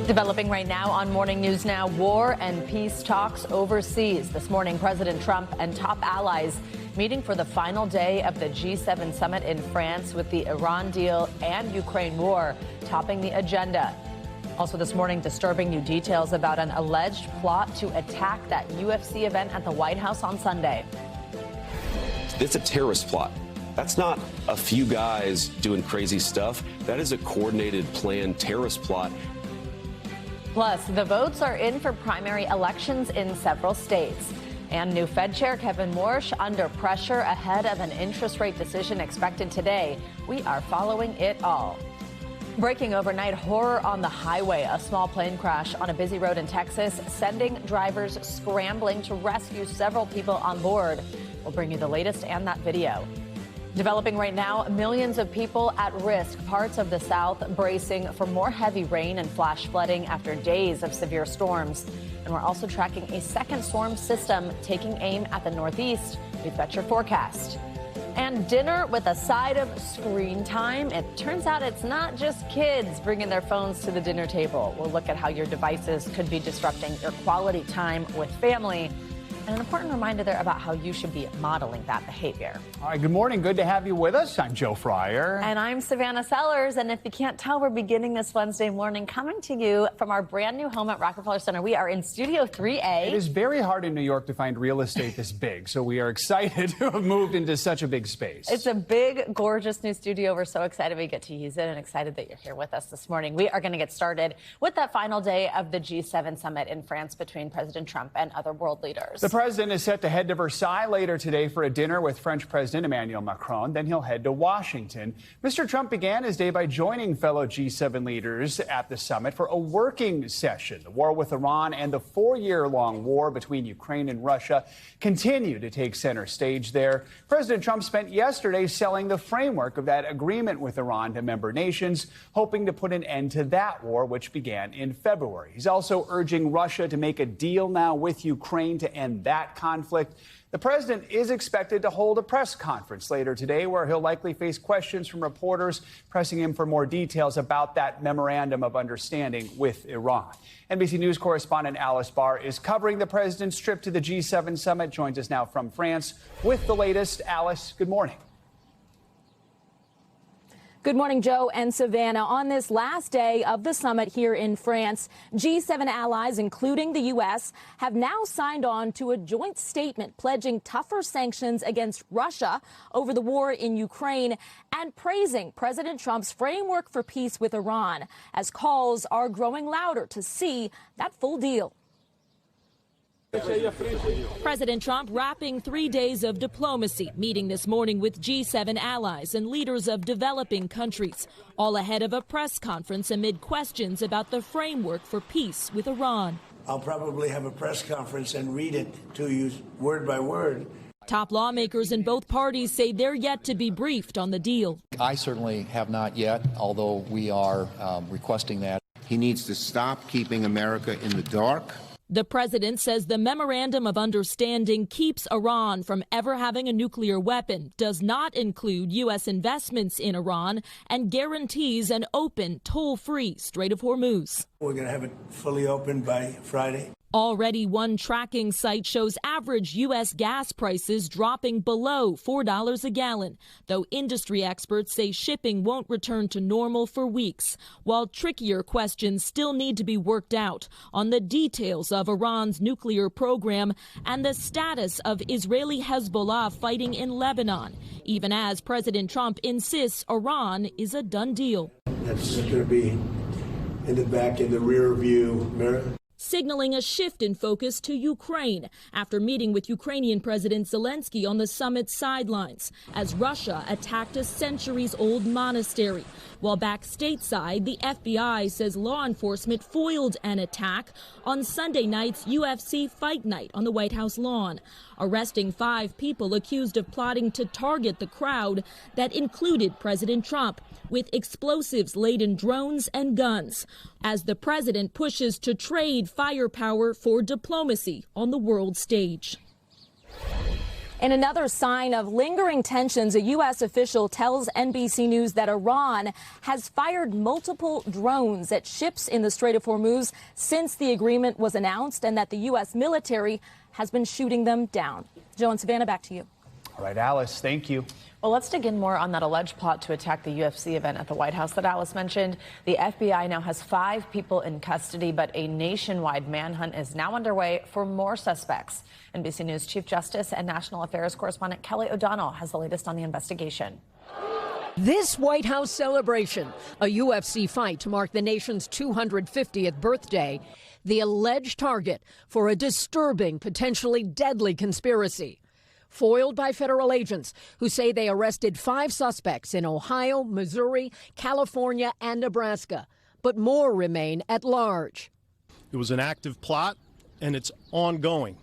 Developing right now on Morning News Now, war and peace talks overseas. This morning, President Trump and top allies meeting for the final day of the G7 summit in France, with the Iran deal and Ukraine war topping the agenda. Also this morning, disturbing new details about an alleged plot to attack that UFC event at the White House on Sunday. It's a terrorist plot. That's not a few guys doing crazy stuff. That is a coordinated, planned terrorist plot. Plus, the votes are in for primary elections in several states. And new Fed Chair Kevin Warsh under pressure ahead of an interest rate decision expected today. We are following it all. Breaking overnight, horror on the highway. A small plane crash on a busy road in Texas, sending drivers scrambling to rescue several people on board. We'll bring you the latest and that video. Developing right now, millions of people at risk. Parts of the South bracing for more heavy rain and flash flooding after days of severe storms. And we're also tracking a second storm system taking aim at the Northeast. We've got your forecast. And dinner with a side of screen time. It turns out it's not just kids bringing their phones to the dinner table. We'll look at how your devices could be disrupting your quality time with family. And an important reminder there about how you should be modeling that behavior. All right, good morning. Good to have you with us. I'm Joe Fryer. And I'm Savannah Sellers. And if you can't tell, we're beginning this Wednesday morning coming to you from our brand new home at Rockefeller Center. We are in Studio 3A. It is very hard in New York to find real estate this big, so we are excited to have moved into such a big space. It's a big, gorgeous new studio. We're so excited we get to use it and excited that you're here with us this morning. We are going to get started with that final day of the G7 summit in France between President Trump and other world leaders. The president is set to head to Versailles later today for a dinner with French President Emmanuel Macron. Then he'll head to Washington. Mr. Trump began his day by joining fellow G7 leaders at the summit for a working session. The war with Iran and the 4-year-long war between Ukraine and Russia continue to take center stage there. President Trump spent yesterday selling the framework of that agreement with Iran to member nations, hoping to put an end to that war, which began in February. He's also urging Russia to make a deal now with Ukraine to end that conflict. The president is expected to hold a press conference later today where he'll likely face questions from reporters pressing him for more details about that memorandum of understanding with Iran. NBC News correspondent Alice Barr is covering the president's trip to the G7 summit, joins us now from France with the latest. Alice, good morning. Good morning, Joe and Savannah. On this last day of the summit here in France, G7 allies, including the U.S., have now signed on to a joint statement pledging tougher sanctions against Russia over the war in Ukraine and praising President Trump's framework for peace with Iran, as calls are growing louder to see that full deal. President Trump wrapping 3 days of diplomacy, meeting this morning with G7 allies and leaders of developing countries, all ahead of a press conference amid questions about the framework for peace with Iran. I'll probably have a press conference and read it to you word by word. Top lawmakers in both parties say they're yet to be briefed on the deal. I certainly have not yet, although we are requesting that. He needs to stop keeping America in the dark. The president says the memorandum of understanding keeps Iran from ever having a nuclear weapon, does not include U.S. investments in Iran, and guarantees an open, toll-free Strait of Hormuz. We're going to have it fully open by Friday. Already, one tracking site shows average U.S. gas prices dropping below $4 a gallon, though industry experts say shipping won't return to normal for weeks, while trickier questions still need to be worked out on the details of Iran's nuclear program and the status of Israeli Hezbollah fighting in Lebanon, even as President Trump insists Iran is a done deal. That's going to be in the back, in the rear view mirror. Signaling a shift in focus to Ukraine after meeting with Ukrainian President Zelensky on the summit's sidelines as Russia attacked a centuries-old monastery. While back stateside, the FBI says law enforcement foiled an attack on Sunday night's UFC fight night on the White House lawn, arresting 5 people accused of plotting to target the crowd that included President Trump with explosives-laden drones and guns, as the president pushes to trade firepower for diplomacy on the world stage. In another sign of lingering tensions, a U.S. official tells NBC News that Iran has fired multiple drones at ships in the Strait of Hormuz since the agreement was announced, and that the U.S. military has been shooting them down. Joe and Savannah, back to you. All right, Alice, thank you. Well, let's dig in more on that alleged plot to attack the UFC event at the White House that Alice mentioned. The FBI now has 5 people in custody, but a nationwide manhunt is now underway for more suspects. NBC News Chief Justice and National Affairs correspondent Kelly O'Donnell has the latest on the investigation. This White House celebration, a UFC fight to mark the nation's 250th birthday, the alleged target for a disturbing, potentially deadly conspiracy. Foiled by federal agents who say they arrested 5 suspects in Ohio, Missouri, California, and Nebraska, but more remain at large. It was an active plot, and it's ongoing.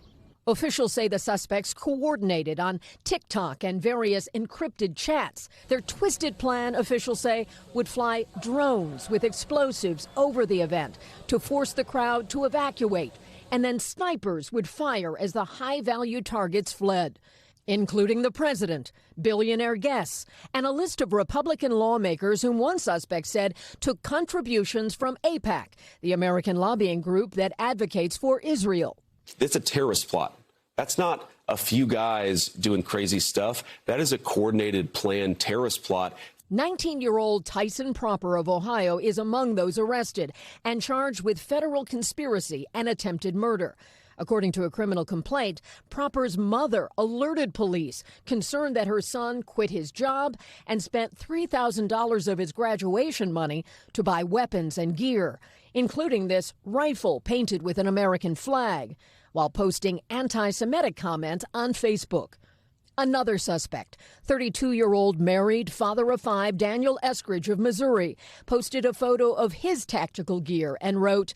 Officials say the suspects coordinated on TikTok and various encrypted chats. Their twisted plan, officials say, would fly drones with explosives over the event to force the crowd to evacuate. And then snipers would fire as the high-value targets fled, including the president, billionaire guests, and a list of Republican lawmakers whom one suspect said took contributions from AIPAC, the American lobbying group that advocates for Israel. It's a terrorist plot. That's not a few guys doing crazy stuff. That is a coordinated, planned terrorist plot. 19-year-old Tyson Proper of Ohio is among those arrested and charged with federal conspiracy and attempted murder. According to a criminal complaint, Proper's mother alerted police, concerned that her son quit his job and spent $3,000 of his graduation money to buy weapons and gear, including this rifle painted with an American flag, while posting anti-Semitic comments on Facebook. Another suspect, 32-year-old married father of 5 Daniel Eskridge of Missouri, posted a photo of his tactical gear and wrote,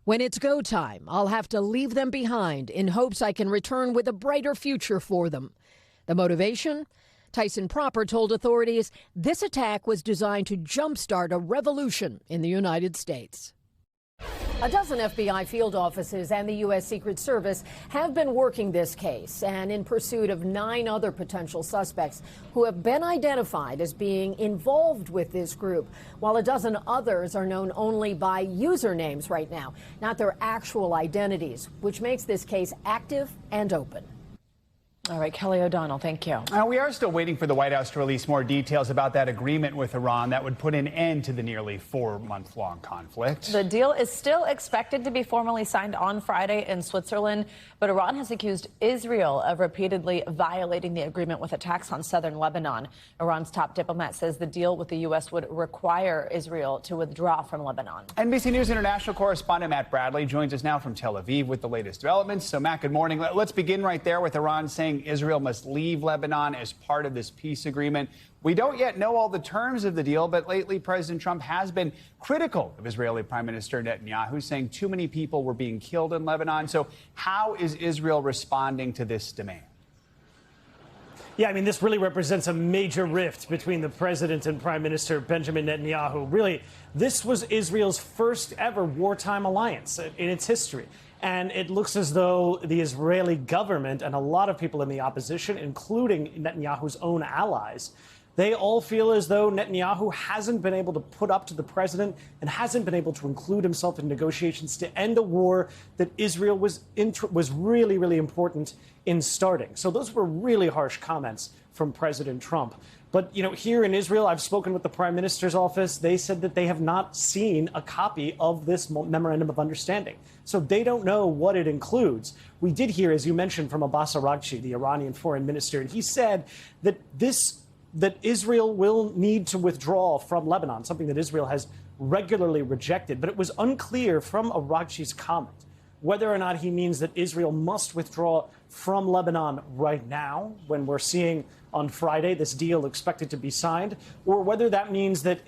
"When it's go time, I'll have to leave them behind in hopes I can return with a brighter future for them." The motivation? Tyson Proper told authorities this attack was designed to jumpstart a revolution in the United States. A dozen FBI field offices and the U.S. Secret Service have been working this case and in pursuit of 9 other potential suspects who have been identified as being involved with this group, while a dozen others are known only by usernames right now, not their actual identities, which makes this case active and open. All right, Kelly O'Donnell, thank you. We are still waiting for the White House to release more details about that agreement with Iran that would put an end to the nearly 4-month-long conflict. The deal is still expected to be formally signed on Friday in Switzerland, but Iran has accused Israel of repeatedly violating the agreement with attacks on southern Lebanon. Iran's top diplomat says the deal with the U.S. would require Israel to withdraw from Lebanon. NBC News international correspondent Matt Bradley joins us now from Tel Aviv with the latest developments. So, Matt, good morning. Let's begin right there with Iran saying Israel must leave Lebanon as part of this peace agreement. We don't yet know all the terms of the deal, but lately President Trump has been critical of Israeli Prime Minister Netanyahu, saying too many people were being killed in Lebanon. So how is Israel responding to this demand? Yeah, I mean, this really represents a major rift between the president and Prime Minister Benjamin Netanyahu. Really, this was Israel's first ever wartime alliance in its history. And it looks as though the Israeli government and a lot of people in the opposition, including Netanyahu's own allies, they all feel as though Netanyahu hasn't been able to put up to the president and hasn't been able to include himself in negotiations to end a war that Israel was really, really important in starting. So those were really harsh comments from President Trump. But, you know, here in Israel, I've spoken with the Prime Minister's office. They said that they have not seen a copy of this memorandum of understanding. So they don't know what it includes. We did hear, as you mentioned, from Abbas Araghchi, the Iranian foreign minister, and he said that that Israel will need to withdraw from Lebanon, something that Israel has regularly rejected. But it was unclear from Araghchi's comment whether or not he means that Israel must withdraw from Lebanon right now, when we're seeing on Friday this deal expected to be signed, or whether that means that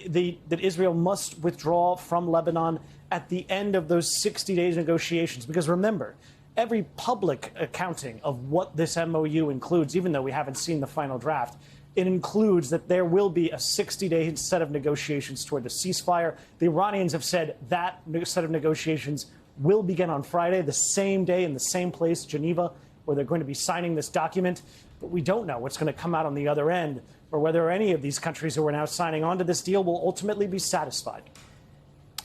Israel must withdraw from Lebanon at the end of those 60 days negotiations. Because remember, every public accounting of what this MOU includes, even though we haven't seen the final draft, it includes that there will be a 60-day set of negotiations toward the ceasefire. The Iranians have said that set of negotiations will begin on Friday, the same day in the same place, Geneva, where they're going to be signing this document. But we don't know what's going to come out on the other end, or whether any of these countries who are now signing on to this deal will ultimately be satisfied.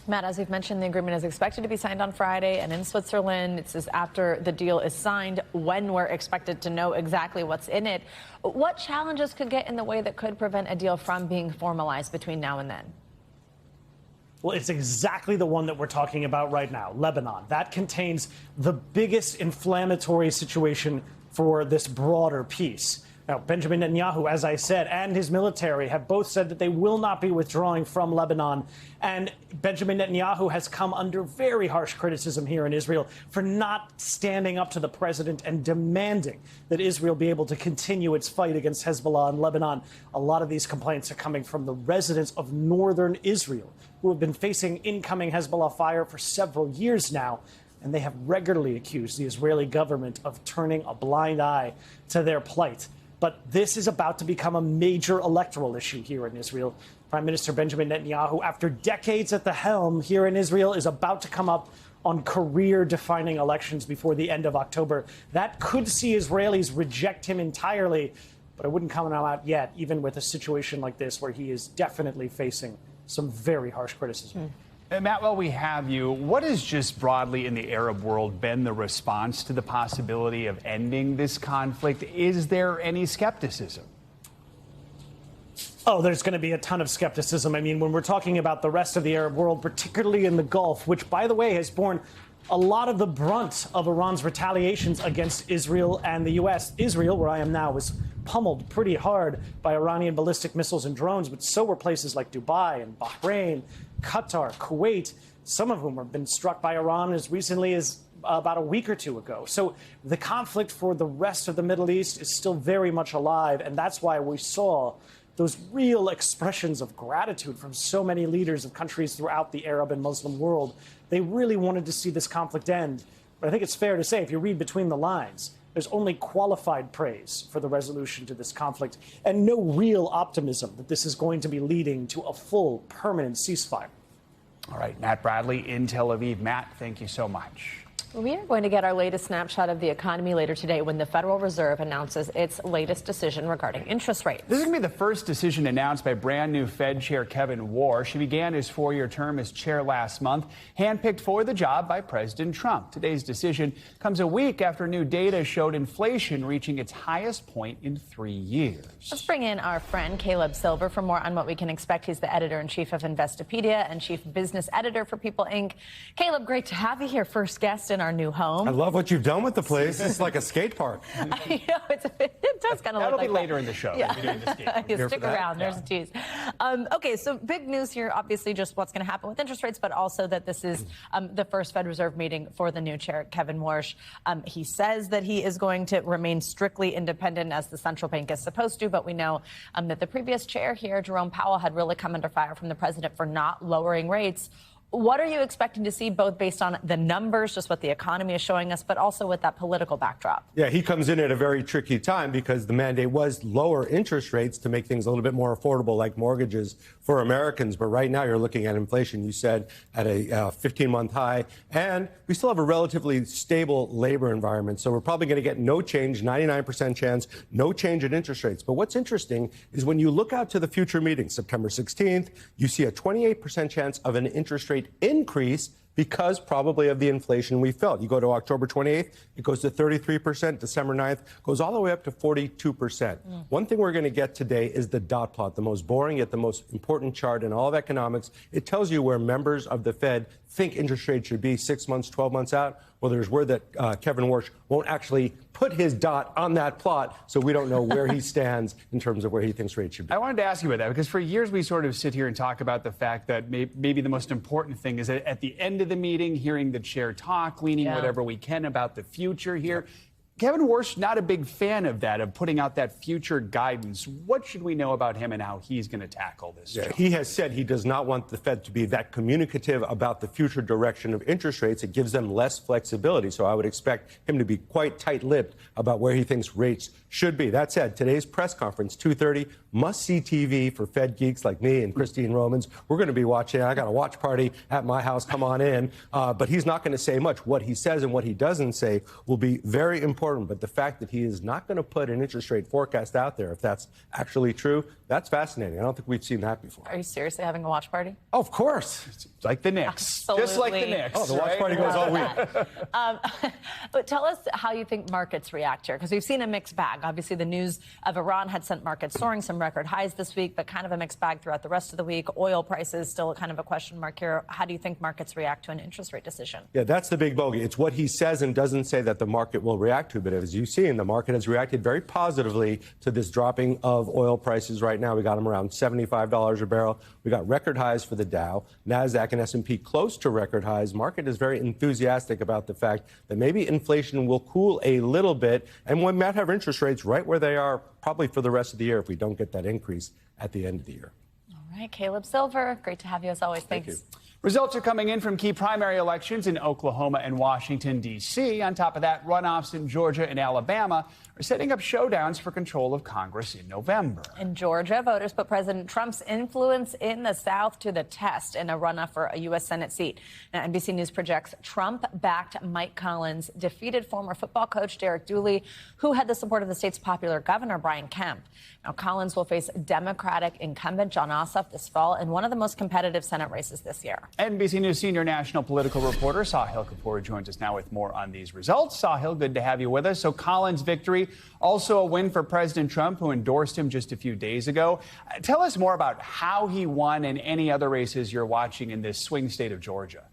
Matt, as you've mentioned, the agreement is expected to be signed on Friday and in Switzerland. This is after the deal is signed, when we're expected to know exactly what's in it. What challenges could get in the way that could prevent a deal from being formalized between now and then? Well, it's exactly the one that we're talking about right now, Lebanon. That contains the biggest inflammatory situation for this broader peace. Now, Benjamin Netanyahu, as I said, and his military have both said that they will not be withdrawing from Lebanon. And Benjamin Netanyahu has come under very harsh criticism here in Israel for not standing up to the president and demanding that Israel be able to continue its fight against Hezbollah in Lebanon. A lot of these complaints are coming from the residents of northern Israel, who have been facing incoming Hezbollah fire for several years now. And they have regularly accused the Israeli government of turning a blind eye to their plight. But this is about to become a major electoral issue here in Israel. Prime Minister Benjamin Netanyahu, after decades at the helm here in Israel, is about to come up on career-defining elections before the end of October. That could see Israelis reject him entirely, but it wouldn't come out yet, even with a situation like this where he is definitely facing some very harsh criticism. Matt, while we have you, what has just broadly in the Arab world been the response to the possibility of ending this conflict? Is there any skepticism? Oh, there's going to be a ton of skepticism. I mean, when we're talking about the rest of the Arab world, particularly in the Gulf, which, by the way, has borne a lot of the brunt of Iran's retaliations against Israel and the U.S. Israel, where I am now, was pummeled pretty hard by Iranian ballistic missiles and drones, but so were places like Dubai and Bahrain, Qatar, Kuwait, some of whom have been struck by Iran as recently as about a week or two ago. So the conflict for the rest of the Middle East is still very much alive, and that's why we saw those real expressions of gratitude from so many leaders of countries throughout the Arab and Muslim world. They really wanted to see this conflict end. But I think it's fair to say, if you read between the lines, there's only qualified praise for the resolution to this conflict and no real optimism that this is going to be leading to a full, permanent ceasefire. All right, Matt Bradley in Tel Aviv. Matt, thank you so much. We are going to get our latest snapshot of the economy later today when the Federal Reserve announces its latest decision regarding interest rates. This is going to be the first decision announced by brand new Fed Chair Kevin Warsh. He began his four-year term as chair last month, handpicked for the job by President Trump. Today's decision comes a week after new data showed inflation reaching its highest point in 3 years. Let's bring in our friend Caleb Silver for more on what we can expect. He's the editor-in-chief of Investopedia and chief business editor for People Inc. Caleb, great to have you here, first guest in our new home. I love what you've done with the place. It's like a skate park. I know, it does kind of look like that. That'll be later in the show. Yeah. Yeah, stick around. There's a tease. Okay, so big news here, obviously, just what's going to happen with interest rates, but also that this is the first Fed Reserve meeting for the new chair, Kevin Warsh. He says that he is going to remain strictly independent as the central bank is supposed to, but we know that the previous chair here, Jerome Powell, had really come under fire from the president for not lowering rates. What are you expecting to see, both based on the numbers, just what the economy is showing us, but also with that political backdrop? Yeah, he comes in at a very tricky time because the mandate was lower interest rates to make things a little bit more affordable, like mortgages for Americans. But right now you're looking at inflation, you said, at a 15-month high. And we still have a relatively stable labor environment. So we're probably going to get no change, 99% chance, no change in interest rates. But what's interesting is when you look out to the future meeting, September 16th, you see a 28% chance of an interest rate increase because probably of the inflation we felt. You go to October 28th, it goes to 33%. December 9th goes all the way up to 42%. One thing we're going to get today is the dot plot, the most boring yet the most important chart in all of economics. It tells you where members of the Fed think interest rates should be 6 months, 12 months out. Well, there's word that Kevin Warsh won't actually put his dot on that plot, so we don't know where he stands in terms of where he thinks rates should be. I wanted to ask you about that because for years we sort of sit here and talk about the fact that maybe the most important thing is that at the end of the meeting, hearing the chair talk, gleaning whatever we can about the future here. Kevin Warsh, not a big fan of that, of putting out that future guidance. What should we know about him and how he's going to tackle this? Yeah, he has said he does not want the Fed to be that communicative about the future direction of interest rates. It gives them less flexibility. So I would expect him to be quite tight-lipped about where he thinks rates should be. That said, today's press conference, 2:30, must-see TV for Fed geeks like me and Christine Romans. We're going to be watching. I got a watch party at my house. Come on in. But he's not going to say much. What he says and what he doesn't say will be very important important. But the fact that he is not going to put an interest rate forecast out there, if that's actually true, that's fascinating. I don't think we've seen that before. Are you seriously having a watch party? Oh, of course. It's like the Knicks. Absolutely. Just like the Knicks. Oh, the watch right? party goes all week. But tell us how you think markets react here, because we've seen a mixed bag. Obviously, the news of Iran had sent markets soaring, some record highs this week, but kind of a mixed bag throughout the rest of the week. Oil prices still kind of a question mark here. How do you think markets react to an interest rate decision? Yeah, that's the big bogey. It's what he says and doesn't say that the market will react to. But as you've seen, the market has reacted very positively to this dropping of oil prices right now. We got them around $75 a barrel. We got record highs for the Dow, NASDAQ and S&P close to record highs. Market is very enthusiastic about the fact that maybe inflation will cool a little bit, and we might have interest rates right where they are probably for the rest of the year if we don't get that increase at the end of the year. All right, Caleb Silver, great to have you as always. Thank you. Results are coming in from key primary elections in Oklahoma and Washington, D.C. On top of that, runoffs in Georgia and Alabama are setting up showdowns for control of Congress in November. In Georgia, voters put President Trump's influence in the South to the test in a runoff for a U.S. Senate seat. Now, NBC News projects Trump-backed Mike Collins defeated former football coach Derek Dooley, who had the support of the state's popular governor, Brian Kemp. Now, Collins will face Democratic incumbent Jon Ossoff this fall in one of the most competitive Senate races this year. NBC News senior national political reporter Sahil Kapoor joins us now with more on these results. Sahil, good to have you with us. So Collins' victory, also a win for President Trump, who endorsed him just a few days ago. Tell us more about how he won and any other races you're watching in this swing state of Georgia.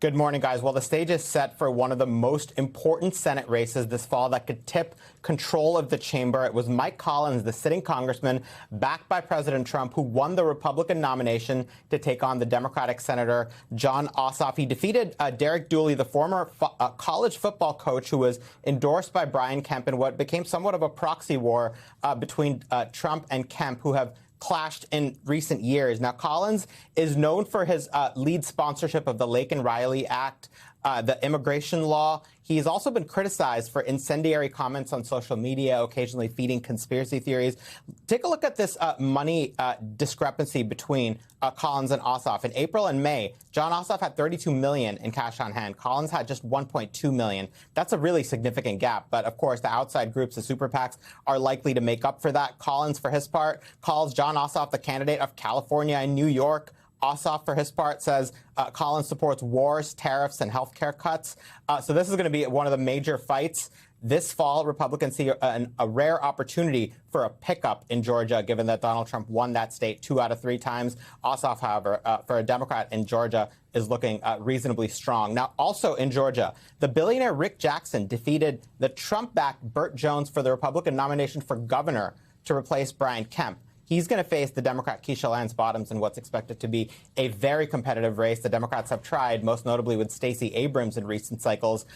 Good morning, guys. Well, the stage is set for one of the most important Senate races this fall that could tip control of the chamber. It was Mike Collins, the sitting congressman, backed by President Trump, who won the Republican nomination to take on the Democratic Senator Jon Ossoff. He defeated Derek Dooley, the former college football coach who was endorsed by Brian Kemp in what became somewhat of a proxy war between Trump and Kemp, who have clashed in recent years. Now, Collins is known for his lead sponsorship of the Laken Riley Act, the immigration law. He's also been criticized for incendiary comments on social media, occasionally feeding conspiracy theories. Take a look at this money discrepancy between Collins and Ossoff. In April and May, Jon Ossoff had $32 million in cash on hand. Collins had just $1.2 million. That's a really significant gap. But of course, the outside groups, the super PACs, are likely to make up for that. Collins, for his part, calls Jon Ossoff the candidate of California and New York. Ossoff, for his part, says Collins supports wars, tariffs, and health care cuts. So this is going to be one of the major fights. This fall, Republicans see a rare opportunity for a pickup in Georgia, given that Donald Trump won that state 2 out of 3 times. Ossoff, however, for a Democrat in Georgia, is looking reasonably strong. Now, also in Georgia, the billionaire Rick Jackson defeated the Trump-backed Burt Jones for the Republican nomination for governor to replace Brian Kemp. He's going to face the Democrat Keisha Lance Bottoms in what's expected to be a very competitive race. The Democrats have tried, most notably with Stacey Abrams in recent cycles,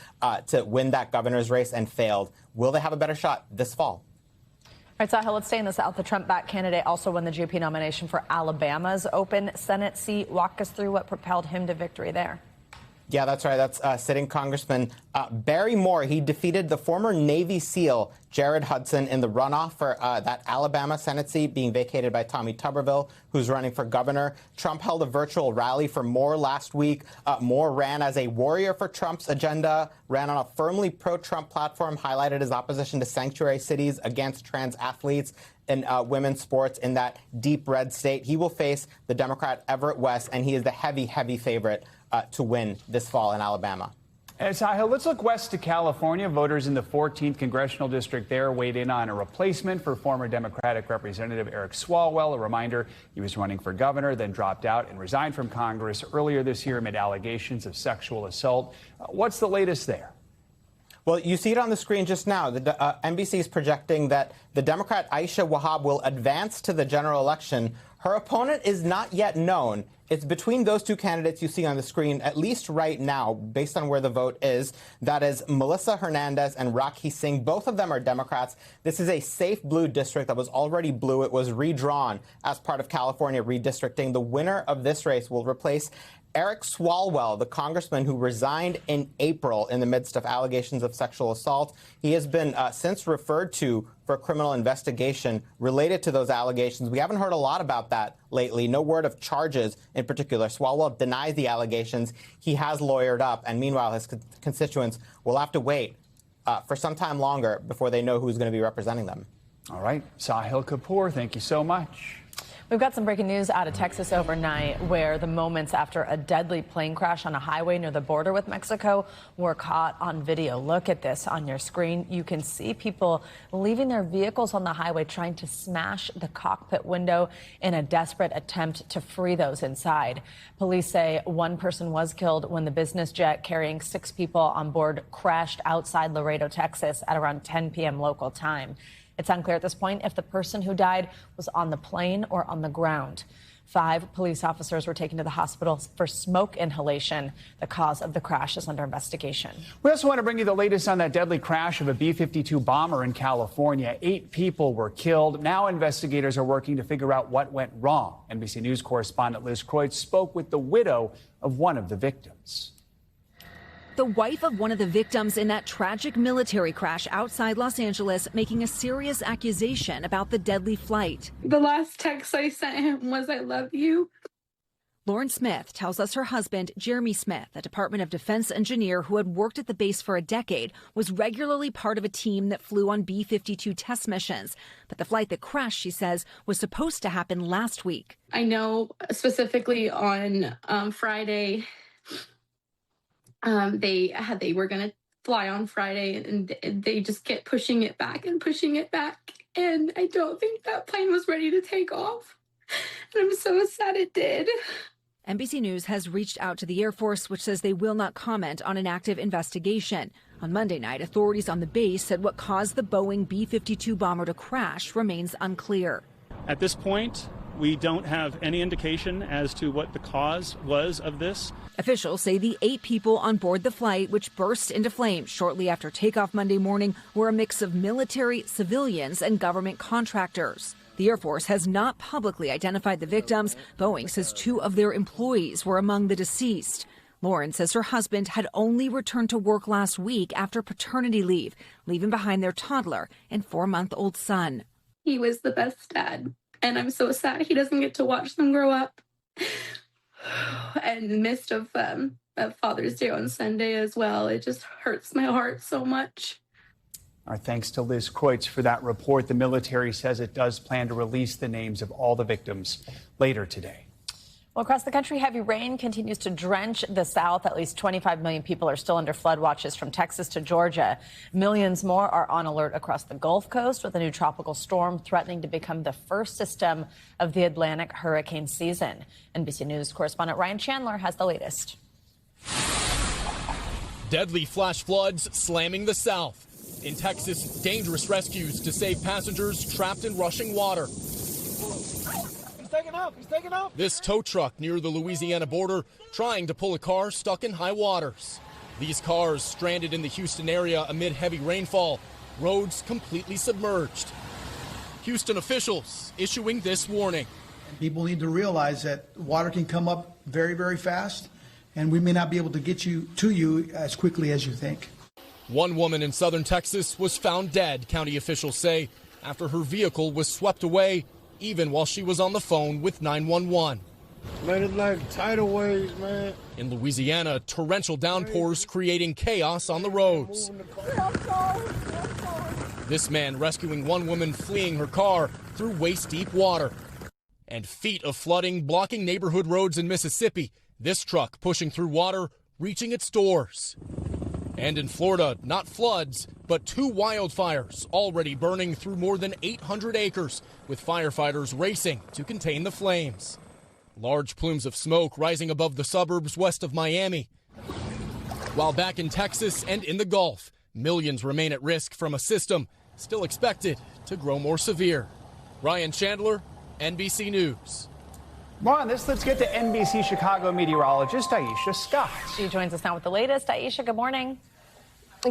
to win that governor's race and failed. Will they have a better shot this fall? All right, Sahil, let's stay in the South. The Trump-backed candidate also won the GOP nomination for Alabama's open Senate seat. Walk us through what propelled him to victory there. Yeah, that's right. That's sitting Congressman Barry Moore. He defeated the former Navy SEAL Jared Hudson in the runoff for that Alabama Senate seat being vacated by Tommy Tuberville, who's running for governor. Trump held a virtual rally for Moore last week. Moore ran as a warrior for Trump's agenda, ran on a firmly pro-Trump platform, highlighted his opposition to sanctuary cities against trans athletes in women's sports in that deep red state. He will face the Democrat Everett West, and he is the heavy, heavy favorite to win this fall in Alabama. And Sahil, let's look west to California. Voters in the 14th congressional district there weighed in on a replacement for former Democratic Representative Eric Swalwell. A reminder, he was running for governor, then dropped out and resigned from Congress earlier this year amid allegations of sexual assault. What's the latest there? Well, you see it on the screen just now. NBC is projecting that the Democrat Aisha Wahab will advance to the general election. Her opponent is not yet known. It's between those two candidates you see on the screen, at least right now, based on where the vote is. That is Melissa Hernandez and Rakhi Singh. Both of them are Democrats. This is a safe blue district that was already blue. It was redrawn as part of California redistricting. The winner of this race will replace Eric Swalwell, the congressman who resigned in April in the midst of allegations of sexual assault. He has been since referred to for a criminal investigation related to those allegations. We haven't heard a lot about that lately. No word of charges in particular. Swalwell denies the allegations. He has lawyered up, and meanwhile, his constituents will have to wait for some time longer before they know who's going to be representing them. All right. Sahil Kapoor, thank you so much. We've got some breaking news out of Texas overnight where the moments after a deadly plane crash on a highway near the border with Mexico were caught on video. Look at this on your screen. You can see people leaving their vehicles on the highway trying to smash the cockpit window in a desperate attempt to free those inside. Police say one person was killed when the business jet carrying 6 people on board crashed outside Laredo, Texas at around 10 p.m. local time. It's unclear at this point if the person who died was on the plane or on the ground. 5 police officers were taken to the hospital for smoke inhalation. The cause of the crash is under investigation. We also want to bring you the latest on that deadly crash of a B-52 bomber in California. 8 people were killed. Now investigators are working to figure out what went wrong. NBC News correspondent Liz Kreutz spoke with the widow of one of the victims. The wife of one of the victims in that tragic military crash outside Los Angeles making a serious accusation about the deadly flight. The last text I sent him was, "I love you." Lauren Smith tells us her husband, Jeremy Smith, a Department of Defense engineer who had worked at the base for a decade, was regularly part of a team that flew on B-52 test missions. But the flight that crashed, she says, was supposed to happen last week. I know specifically on Friday, they were going to fly on Friday, and they just kept pushing it back and pushing it back. And I don't think that plane was ready to take off. And I'm so sad it did. NBC News has reached out to the Air Force, which says they will not comment on an active investigation. On Monday night, authorities on the base said what caused the Boeing B-52 bomber to crash remains unclear. At this point, we don't have any indication as to what the cause was of this. Officials say the 8 people on board the flight, which burst into flames shortly after takeoff Monday morning, were a mix of military, civilians, and government contractors. The Air Force has not publicly identified the victims. Boeing says 2 of their employees were among the deceased. Lauren says her husband had only returned to work last week after paternity leave, leaving behind their toddler and 4-month-old son. He was the best dad, and I'm so sad he doesn't get to watch them grow up. And in the midst of Father's Day on Sunday as well, it just hurts my heart so much. Our thanks to Liz Kreutz for that report. The military says it does plan to release the names of all the victims later today. Well, across the country, heavy rain continues to drench the South. At least 25 million people are still under flood watches from Texas to Georgia. Millions more are on alert across the Gulf Coast, with a new tropical storm threatening to become the first system of the Atlantic hurricane season. NBC News correspondent Ryan Chandler has the latest. Deadly flash floods slamming the South. In Texas, dangerous rescues to save passengers trapped in rushing water. He's taking off. This tow truck near the Louisiana border trying to pull a car stuck in high waters. These cars stranded in the Houston area amid heavy rainfall, roads completely submerged. Houston officials issuing this warning. People need to realize that water can come up very, very fast, and we may not be able to get to you as quickly as you think. One woman in southern Texas was found dead, county officials say, after her vehicle was swept away even while she was on the phone with 911. Man, it's like tidal waves, man. In Louisiana, torrential downpours creating chaos on the roads. This man rescuing one woman fleeing her car through waist-deep water. And feet of flooding blocking neighborhood roads in Mississippi. This truck pushing through water, reaching its doors. And in Florida, not floods, but 2 wildfires already burning through more than 800 acres, with firefighters racing to contain the flames. Large plumes of smoke rising above the suburbs west of Miami. While back in Texas and in the Gulf, millions remain at risk from a system still expected to grow more severe. Ryan Chandler, NBC News. More on this, let's get to NBC Chicago meteorologist Aisha Scott. She joins us now with the latest. Aisha, good morning.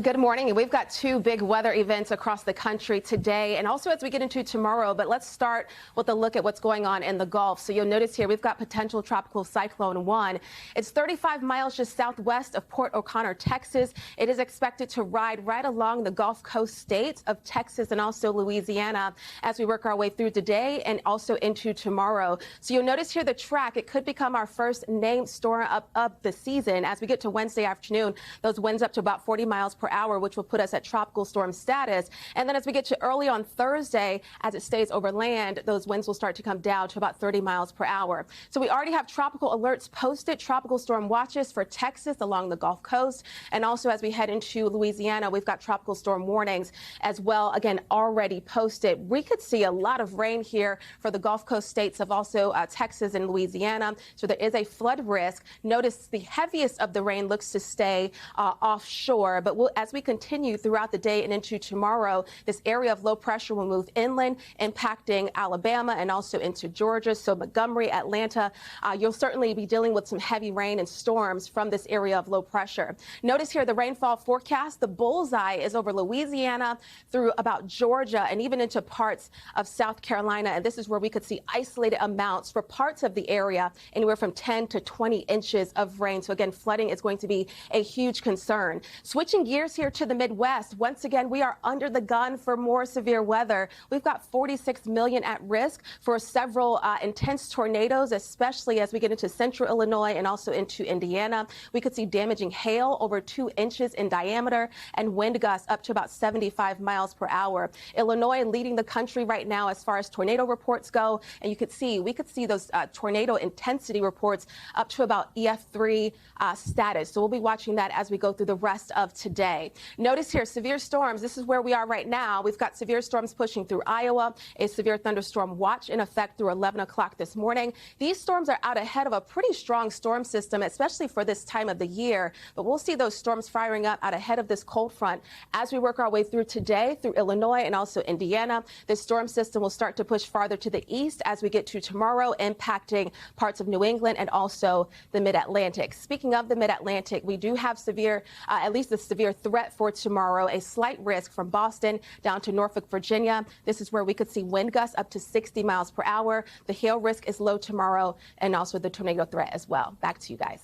Good morning. We've got 2 big weather events across the country today and also as we get into tomorrow. But let's start with a look at what's going on in the Gulf. So you'll notice here we've got potential tropical cyclone 1. It's 35 miles just southwest of Port O'Connor, Texas. It is expected to ride right along the Gulf Coast states of Texas and also Louisiana as we work our way through today and also into tomorrow. So you'll notice here the track. It could become our first named storm of the season as we get to Wednesday afternoon. Those winds up to about 40 miles per hour, which will put us at tropical storm status. And then as we get to early on Thursday, as it stays over land, those winds will start to come down to about 30 miles per hour. So we already have tropical alerts posted, tropical storm watches for Texas along the Gulf Coast. And also as we head into Louisiana, we've got tropical storm warnings as well, again, already posted. We could see a lot of rain here for the Gulf Coast states of also Texas and Louisiana. So there is a flood risk. Notice the heaviest of the rain looks to stay offshore. But as we continue throughout the day and into tomorrow, this area of low pressure will move inland, impacting Alabama and also into Georgia. So Montgomery, Atlanta, you'll certainly be dealing with some heavy rain and storms from this area of low pressure. Notice here the rainfall forecast. The bullseye is over Louisiana through about Georgia and even into parts of South Carolina. And this is where we could see isolated amounts for parts of the area, anywhere from 10 to 20 inches of rain. So again, flooding is going to be a huge concern. Switching gears here to the Midwest. Once again, we are under the gun for more severe weather. We've got 46 million at risk for several intense tornadoes, especially as we get into central Illinois and also into Indiana. We could see damaging hail over 2 inches in diameter and wind gusts up to about 75 miles per hour. Illinois leading the country right now as far as tornado reports go. And we could see those tornado intensity reports up to about EF3 status. So we'll be watching that as we go through the rest of today. Notice here, severe storms. This is where we are right now. We've got severe storms pushing through Iowa, a severe thunderstorm watch in effect through 11 o'clock this morning. These storms are out ahead of a pretty strong storm system, especially for this time of the year. But we'll see those storms firing up out ahead of this cold front as we work our way through today, through Illinois and also Indiana. This storm system will start to push farther to the east as we get to tomorrow, impacting parts of New England and also the mid-Atlantic. Speaking of the mid-Atlantic, we do have severe, at least a severe threat for tomorrow, a slight risk from Boston down to Norfolk, Virginia. This is where we could see wind gusts up to 60 miles per hour. The hail risk is low tomorrow and also the tornado threat as well. Back to you guys.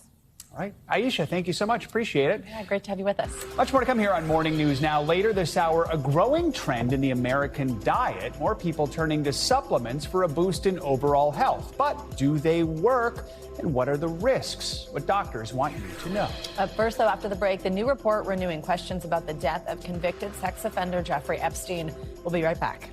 All right. Aisha, thank you so much. Appreciate it. Yeah, great to have you with us. Much more to come here on Morning News Now. Later this hour, a growing trend in the American diet. More people turning to supplements for a boost in overall health. But do they work? And what are the risks? What doctors want you to know. First, though, after the break, the new report renewing questions about the death of convicted sex offender Jeffrey Epstein. We'll be right back.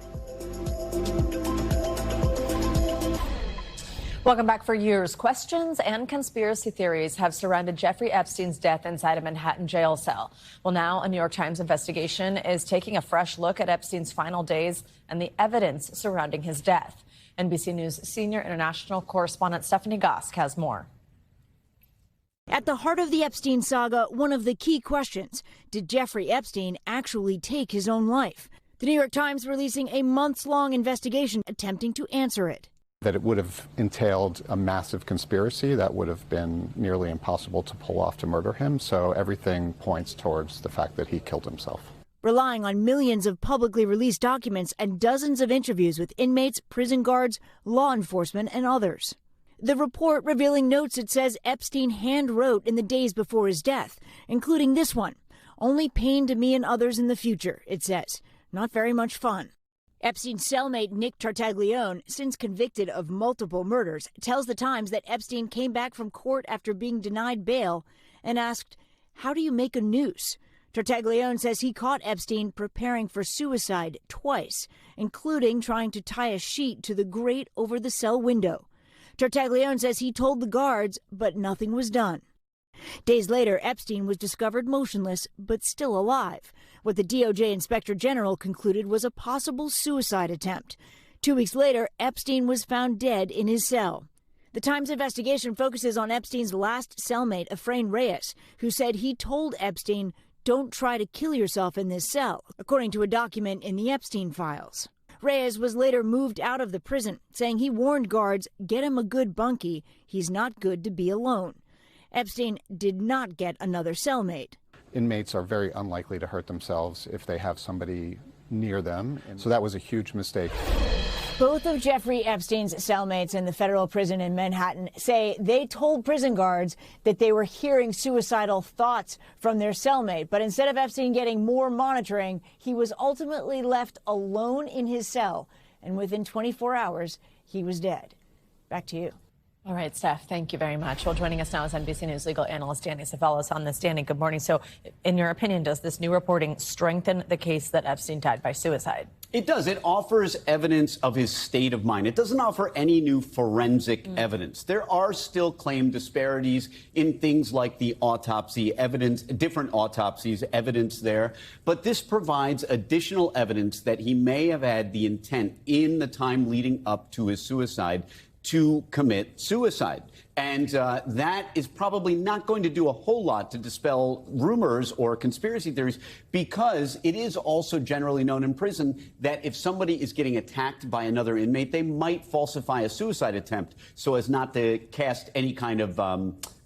Welcome back. For years, questions and conspiracy theories have surrounded Jeffrey Epstein's death inside a Manhattan jail cell. Well, now a New York Times investigation is taking a fresh look at Epstein's final days and the evidence surrounding his death. NBC News senior international correspondent Stephanie Gosk has more. At the heart of the Epstein saga, one of the key questions: did Jeffrey Epstein actually take his own life? The New York Times releasing a months-long investigation attempting to answer it. That it would have entailed a massive conspiracy that would have been nearly impossible to pull off to murder him. So everything points towards the fact that he killed himself. Relying on millions of publicly released documents and dozens of interviews with inmates, prison guards, law enforcement, and others. The report revealing notes it says Epstein hand-wrote in the days before his death, including this one. "Only pain to me and others in the future," it says. Not very much fun. Epstein's cellmate Nick Tartaglione, since convicted of multiple murders, tells the Times that Epstein came back from court after being denied bail and asked, "How do you make a noose?" Tartaglione says he caught Epstein preparing for suicide twice, including trying to tie a sheet to the grate over the cell window. Tartaglione says he told the guards, but nothing was done. Days later, Epstein was discovered motionless, but still alive. What the DOJ Inspector General concluded was a possible suicide attempt. 2 weeks later, Epstein was found dead in his cell. The Times investigation focuses on Epstein's last cellmate, Efrain Reyes, who said he told Epstein, "Don't try to kill yourself in this cell," according to a document in the Epstein files. Reyes was later moved out of the prison, saying he warned guards, "Get him a good bunkie. He's not good to be alone." Epstein did not get another cellmate. Inmates are very unlikely to hurt themselves if they have somebody near them. And so that was a huge mistake. Both of Jeffrey Epstein's cellmates in the federal prison in Manhattan say they told prison guards that they were hearing suicidal thoughts from their cellmate. But instead of Epstein getting more monitoring, he was ultimately left alone in his cell. And within 24 hours, he was dead. Back to you. All right, Steph, thank you very much. Well, joining us now is NBC News legal analyst Danny Savalas on this. Danny, good morning. So, in your opinion, does this new reporting strengthen the case that Epstein died by suicide? It does. It offers evidence of his state of mind. It doesn't offer any new forensic evidence. There are still claim disparities in things like the autopsy evidence, different autopsies, evidence there. But this provides additional evidence that he may have had the intent in the time leading up to his suicide to commit suicide. And that is probably not going to do a whole lot to dispel rumors or conspiracy theories, because it is also generally known in prison that if somebody is getting attacked by another inmate, they might falsify a suicide attempt so as not to cast any kind of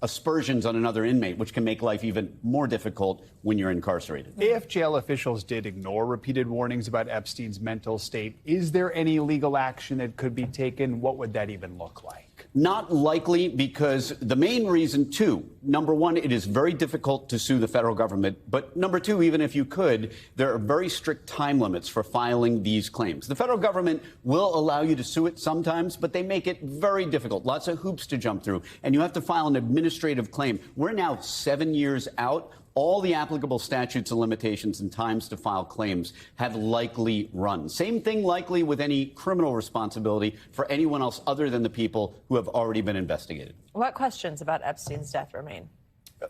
aspersions on another inmate, which can make life even more difficult when you're incarcerated. If jail officials did ignore repeated warnings about Epstein's mental state, is there any legal action that could be taken? What would that even look like? Not likely, because the main reason, too, number one, it is very difficult to sue the federal government. But number two, even if you could, there are very strict time limits for filing these claims. The federal government will allow you to sue it sometimes, but they make it very difficult. Lots of hoops to jump through. And you have to file an administrative claim. We're now 7 years out. All the applicable statutes of limitations and times to file claims have likely run. Same thing likely with any criminal responsibility for anyone else other than the people who have already been investigated. What questions about Epstein's death remain?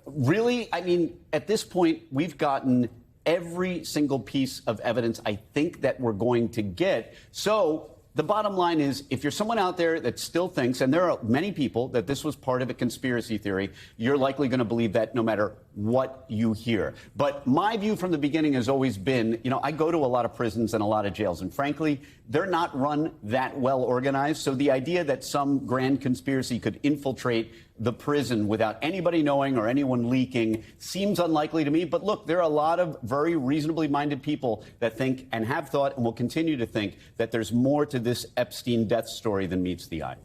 Really, I mean, at this point, we've gotten every single piece of evidence I think that we're going to get. So the bottom line is, if you're someone out there that still thinks, and there are many people, that this was part of a conspiracy theory, you're likely going to believe that no matter what you hear. But my view from the beginning has always been, you know, I go to a lot of prisons and a lot of jails, and frankly, they're not run that well organized. So the idea that some grand conspiracy could infiltrate the prison without anybody knowing or anyone leaking seems unlikely to me. But look, there are a lot of very reasonably minded people that think and have thought and will continue to think that there's more to this Epstein death story than meets the eye.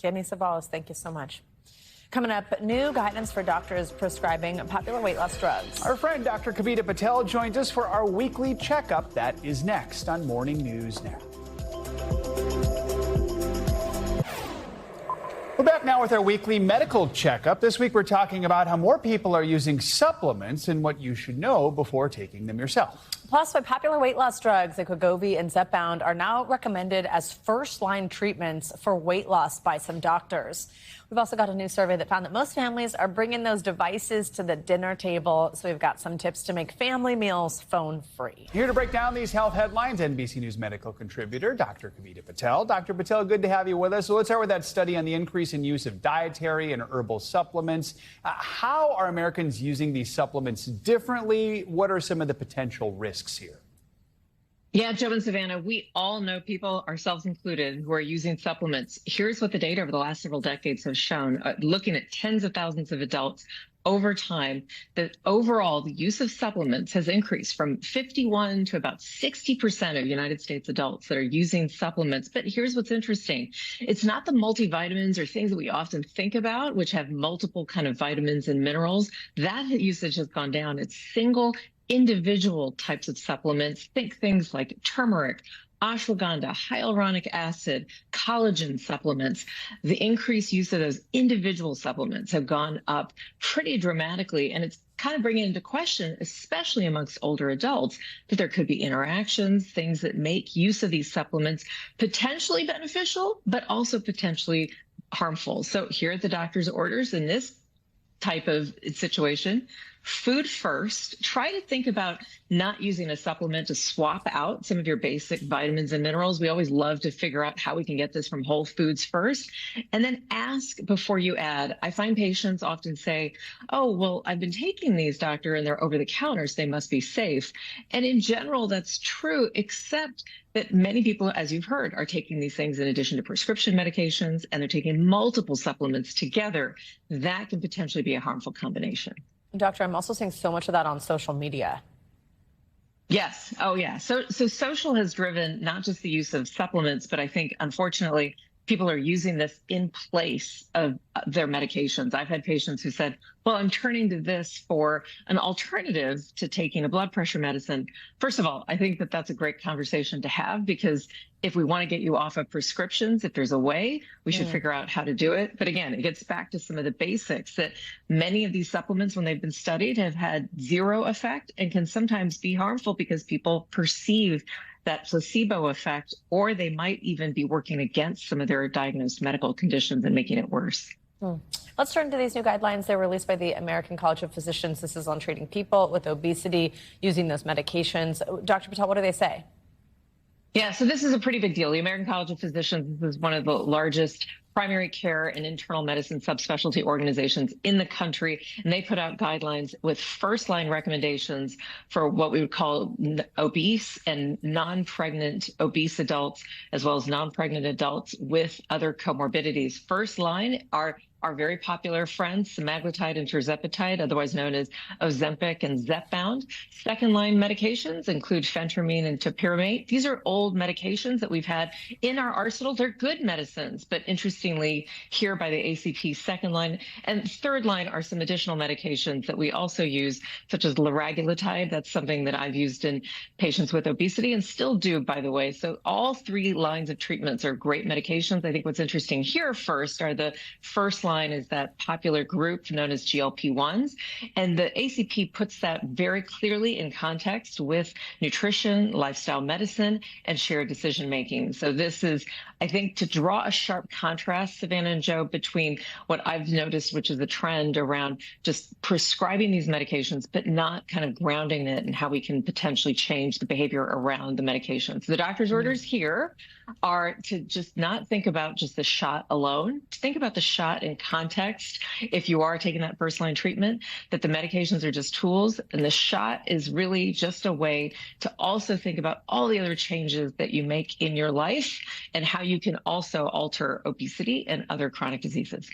Danny Savalas, thank you so much. Coming up, new guidance for doctors prescribing popular weight loss drugs. Our friend Dr. Kavita Patel joins us for our weekly checkup. That is next on Morning News Now. We're back now with our weekly medical checkup. This week we're talking about how more people are using supplements and what you should know before taking them yourself. Plus, why popular weight loss drugs like Wegovy and Zepbound are now recommended as first-line treatments for weight loss by some doctors. We've also got a new survey that found that most families are bringing those devices to the dinner table. So we've got some tips to make family meals phone-free. Here to break down these health headlines, NBC News medical contributor Dr. Kavita Patel. Dr. Patel, good to have you with us. So let's start with that study on the increase in use of dietary and herbal supplements. How are Americans using these supplements differently? What are some of the potential risks here? Yeah, Joe and Savannah, we all know people, ourselves included, who are using supplements. Here's what the data over the last several decades has shown. Looking at tens of thousands of adults over time, that overall the use of supplements has increased from 51 to about 60% of United States adults that are using supplements. But here's what's interesting. It's not the multivitamins or things that we often think about, which have multiple kind of vitamins and minerals. That usage has gone down. It's single individual types of supplements. Think things like turmeric, ashwagandha, hyaluronic acid, collagen supplements. The increased use of those individual supplements have gone up pretty dramatically, and it's kind of bringing into question, especially amongst older adults, that there could be interactions, things that make use of these supplements potentially beneficial, but also potentially harmful. So here are the doctor's orders in this type of situation. Food first. Try to think about not using a supplement to swap out some of your basic vitamins and minerals. We always love to figure out how we can get this from whole foods first. And then ask before you add. I find patients often say, oh, well, I've been taking these, doctor, and they're over the counter, so they must be safe. And in general, that's true, except that many people, as you've heard, are taking these things in addition to prescription medications, and they're taking multiple supplements together. That can potentially be a harmful combination. Doctor, I'm also seeing so much of that on social media. Yes. Oh, yeah. So social has driven not just the use of supplements, but I think, unfortunately, people are using this in place of their medications. I've had patients who said, well, I'm turning to this for an alternative to taking a blood pressure medicine. First of all, I think that that's a great conversation to have, because if we want to get you off of prescriptions, if there's a way, we should figure out how to do it. But again, it gets back to some of the basics that many of these supplements, when they've been studied, have had zero effect and can sometimes be harmful because people perceive that placebo effect, or they might even be working against some of their diagnosed medical conditions and making it worse. Let's turn to these new guidelines. They're released by the American College of Physicians. This is on treating people with obesity using those medications. Dr. Patel, what do they say? Yeah, so this is a pretty big deal. The American College of Physicians is one of the largest primary care and internal medicine subspecialty organizations in the country, and they put out guidelines with first-line recommendations for what we would call obese and non-pregnant obese adults, as well as non-pregnant adults with other comorbidities. First line are our very popular friends, semaglutide and tirzepatide, otherwise known as Ozempic and Zepbound. Second-line medications include phentermine and topiramate. These are old medications that we've had in our arsenal. They're good medicines, but interestingly, here by the ACP second line. And third line are some additional medications that we also use, such as liraglutide. That's something that I've used in patients with obesity and still do, by the way. So all three lines of treatments are great medications. I think what's interesting here first are the first line is that popular group known as GLP-1s. And the ACP puts that very clearly in context with nutrition, lifestyle medicine, and shared decision making. So this is, I think, to draw a sharp contrast, Savannah and Joe, between what I've noticed, which is the trend around just prescribing these medications, but not kind of grounding it in how we can potentially change the behavior around the medications. The doctor's orders here are to just not think about just the shot alone, to think about the shot in context. If you are taking that first line treatment, that the medications are just tools, and the shot is really just a way to also think about all the other changes that you make in your life and how you can also alter obesity and other chronic diseases.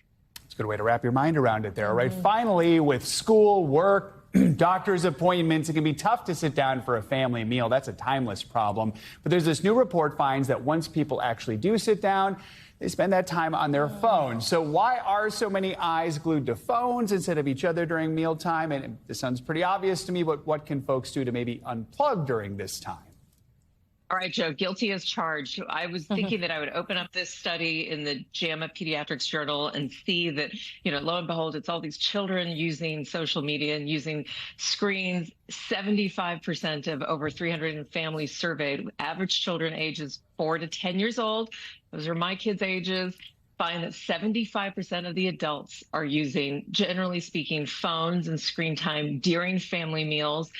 It's a good way to wrap your mind around it there. All right, finally, with school, work, doctor's appointments, it can be tough to sit down for a family meal. That's a timeless problem. But there's this new report finds that once people actually do sit down, they spend that time on their phone. So why are so many eyes glued to phones instead of each other during mealtime? And this sounds pretty obvious to me, but what can folks do to maybe unplug during this time? All right, Joe, guilty as charged. I was thinking that I would open up this study in the JAMA Pediatrics Journal and see that, lo and behold, it's all these children using social media and using screens. 75% of over 300 families surveyed, average children ages 4 to 10 years old, those are my kids' ages, find that 75% of the adults are using, generally speaking, phones and screen time during family meals.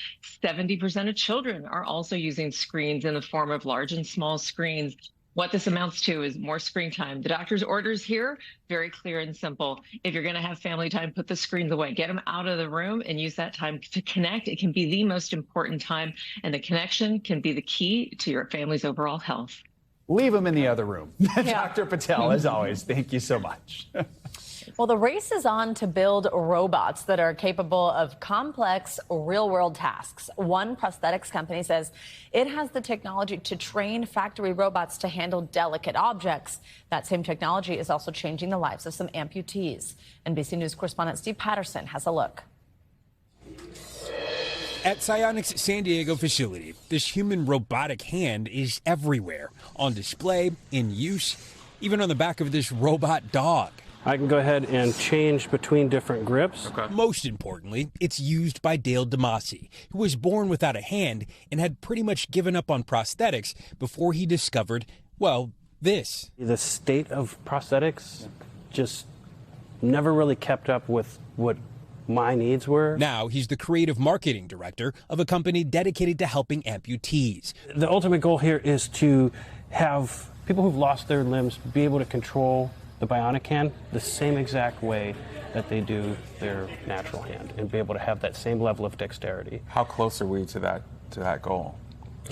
70% of children are also using screens in the form of large and small screens. What this amounts to is more screen time. The doctor's orders here, very clear and simple. If you're going to have family time, put the screens away. Get them out of the room and use that time to connect. It can be the most important time, and the connection can be the key to your family's overall health. Leave them in the other room. Dr. Patel, as always, thank you so much. Well, the race is on to build robots that are capable of complex real-world tasks. One prosthetics company says it has the technology to train factory robots to handle delicate objects. That same technology is also changing the lives of some amputees. NBC News correspondent Steve Patterson has a look. At Psionics' San Diego facility, this human robotic hand is everywhere, on display, in use, even on the back of this robot dog. I can go ahead and change between different grips. Okay. Most importantly, it's used by Dale DeMasi, who was born without a hand and had pretty much given up on prosthetics before he discovered, well, this. The state of prosthetics just never really kept up with what my needs were. Now he's the creative marketing director of a company dedicated to helping amputees. The ultimate goal here is to have people who've lost their limbs be able to control the bionic hand the same exact way that they do their natural hand and be able to have that same level of dexterity. How close are we to that goal?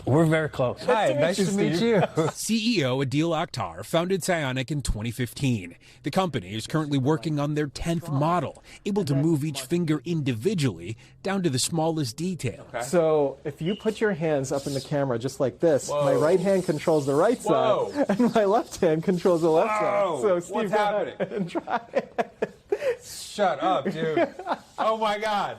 We're very close. Hi, nice to meet you. Steve. CEO Adil Akhtar founded Psionic in 2015. The company is currently working on their 10th model, able to move each finger individually down to the smallest detail. So if you put your hands up in the camera just like this, my right hand controls the right side, and my left hand controls the left side. So Steve, what's go happening? ahead and try it. Shut up, dude. Oh my God.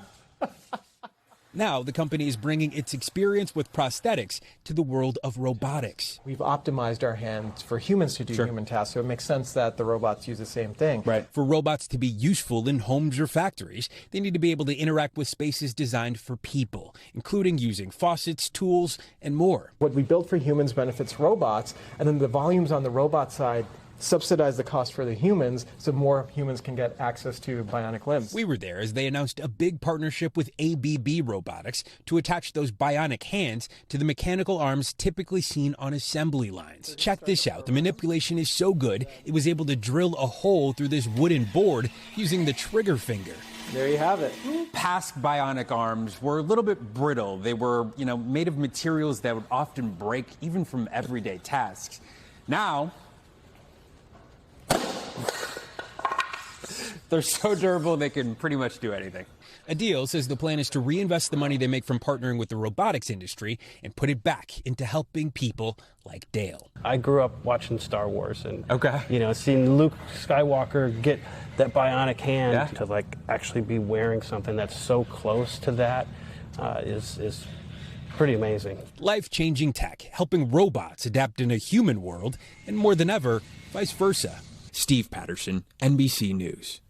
Now, the company is bringing its experience with prosthetics to the world of robotics. We've optimized our hands for humans to do human tasks, so it makes sense that the robots use the same thing. For robots to be useful in homes or factories, they need to be able to interact with spaces designed for people, including using faucets, tools, and more. What we build for humans benefits robots, and then the volumes on the robot side subsidize the cost for the humans so more humans can get access to bionic limbs. We were there as they announced a big partnership with ABB Robotics to attach those bionic hands to the mechanical arms typically seen on assembly lines. Check this out. The manipulation is so good, it was able to drill a hole through this wooden board using the trigger finger. There you have it. Past bionic arms were a little bit brittle. They were, made of materials that would often break even from everyday tasks. Now, they're so durable they can pretty much do anything. Adil says the plan is to reinvest the money they make from partnering with the robotics industry and put it back into helping people like Dale. I grew up watching Star Wars and, seeing Luke Skywalker get that bionic hand to actually be wearing something that's so close to that is pretty amazing. Life-changing tech, helping robots adapt in a human world, and more than ever, vice versa. Steve Patterson, NBC News.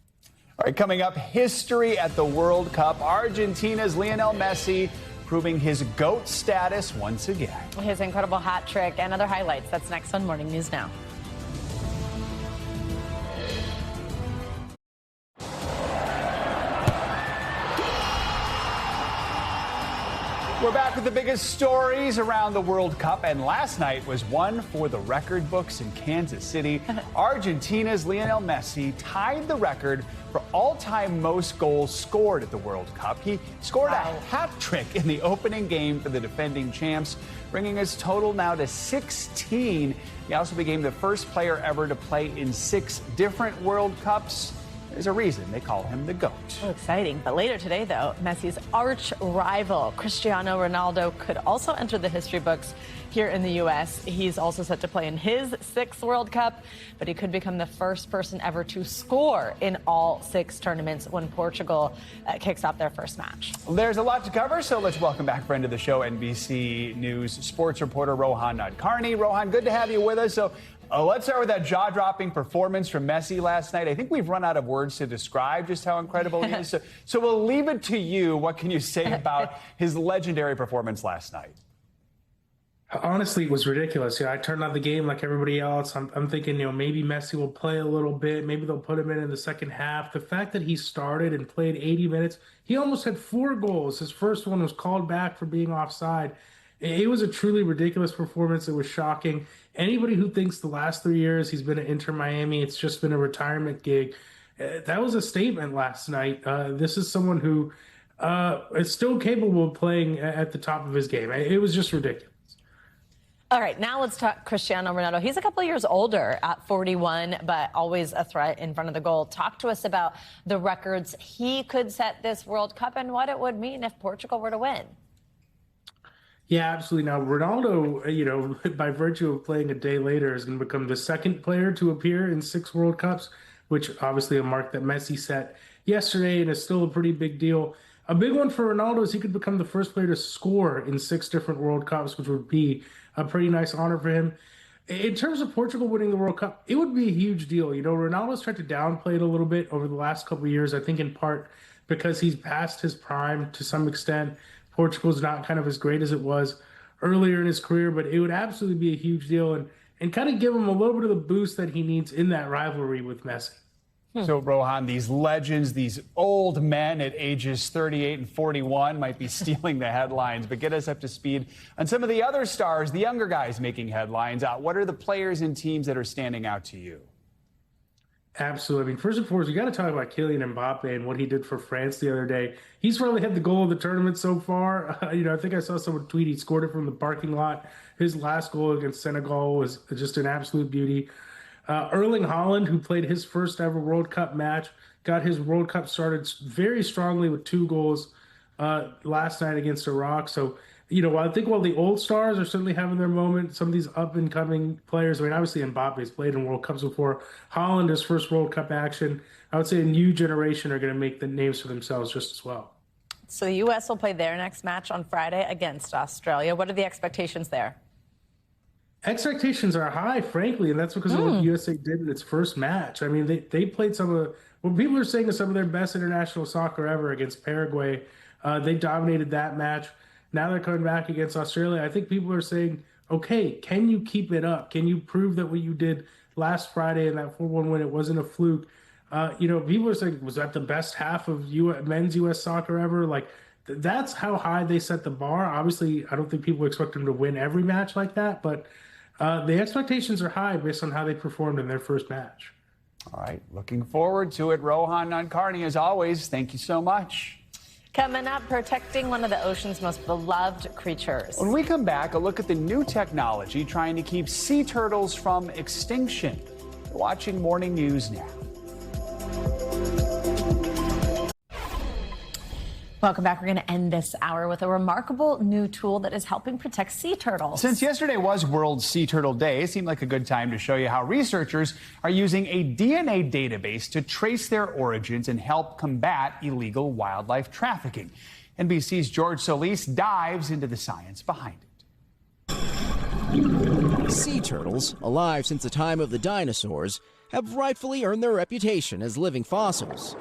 All right, coming up, history at the World Cup. Argentina's Lionel Messi proving his GOAT status once again. His incredible hat trick and other highlights. That's next on Morning News Now. We're back with the biggest stories around the World Cup, and last night was one for the record books in Kansas City. Argentina's Lionel Messi tied the record for all-time most goals scored at the World Cup. He scored a hat trick in the opening game for the defending champs, bringing his total now to 16. He also became the first player ever to play in 6 different World Cups. There's a reason they call him the GOAT. So exciting. But later today, though, Messi's arch rival, Cristiano Ronaldo, could also enter the history books here in the U.S. He's also set to play in his 6th World Cup, but he could become the first person ever to score in all 6 tournaments when Portugal kicks off their first match. There's a lot to cover, so let's welcome back friend of the show, NBC News sports reporter Rohan Nadkarni. Rohan, good to have you with us. So let's start with that jaw-dropping performance from Messi last night. I think we've run out of words to describe just how incredible he is. So we'll leave it to you. What can you say about his legendary performance last night? Honestly, it was ridiculous. I turned on the game like everybody else. I'm thinking, maybe Messi will play a little bit. Maybe they'll put him in the second half. The fact that he started and played 80 minutes, he almost had 4 goals. His first one was called back for being offside. It was a truly ridiculous performance. It was shocking. Anybody who thinks the last 3 years he's been at Inter Miami, it's just been a retirement gig, that was a statement last night. This is someone who is still capable of playing at the top of his game. It was just ridiculous. All right, now let's talk Cristiano Ronaldo. He's a couple of years older at 41, but always a threat in front of the goal. Talk to us about the records he could set this World Cup and what it would mean if Portugal were to win. Yeah, absolutely. Now, Ronaldo, by virtue of playing a day later, is going to become the second player to appear in 6 World Cups, which obviously a mark that Messi set yesterday and is still a pretty big deal. A big one for Ronaldo is he could become the first player to score in 6 different World Cups, which would be a pretty nice honor for him. In terms of Portugal winning the World Cup, it would be a huge deal. Ronaldo's tried to downplay it a little bit over the last couple of years, I think in part because he's past his prime to some extent. Portugal's not kind of as great as it was earlier in his career, but it would absolutely be a huge deal and kind of give him a little bit of the boost that he needs in that rivalry with Messi. So, Rohan, these legends, these old men at ages 38 and 41 might be stealing the headlines, but get us up to speed on some of the other stars, the younger guys making headlines. What are the players and teams that are standing out to you? Absolutely. I mean, first and foremost, you got to talk about Kylian Mbappe and what he did for France the other day. He's probably had the goal of the tournament so far. I think I saw someone tweet he scored it from the parking lot. His last goal against Senegal was just an absolute beauty. Erling Haaland, who played his first ever World Cup match, got his World Cup started very strongly with 2 goals last night against Iraq. So, I think while the old stars are certainly having their moment, some of these up-and-coming players, I mean, obviously Mbappe's played in World Cups before. Haaland, his first World Cup action. I would say a new generation are going to make the names for themselves just as well. So the U.S. will play their next match on Friday against Australia. What are the expectations there? Expectations are high, frankly, and that's because of what USA did in its first match. I mean, they played some of what people are saying is some of their best international soccer ever against Paraguay. They dominated that match. Now they're coming back against Australia. I think people are saying, okay, can you keep it up? Can you prove that what you did last Friday in that 4-1 win, it wasn't a fluke? People are saying, was that the best half of men's U.S. soccer ever? Like, that's how high they set the bar. Obviously, I don't think people expect them to win every match like that, but the expectations are high based on how they performed in their first match. All right, looking forward to it. Rohan Nadkarni, as always, thank you so much. Coming up, protecting one of the ocean's most beloved creatures. When we come back, a look at the new technology trying to keep sea turtles from extinction. You're watching Morning News now. Welcome back. We're going to end this hour with a remarkable new tool that is helping protect sea turtles. Since yesterday was World Sea Turtle Day, it seemed like a good time to show you how researchers are using a DNA database to trace their origins and help combat illegal wildlife trafficking. NBC's George Solis dives into the science behind it. Sea turtles, alive since the time of the dinosaurs, have rightfully earned their reputation as living fossils.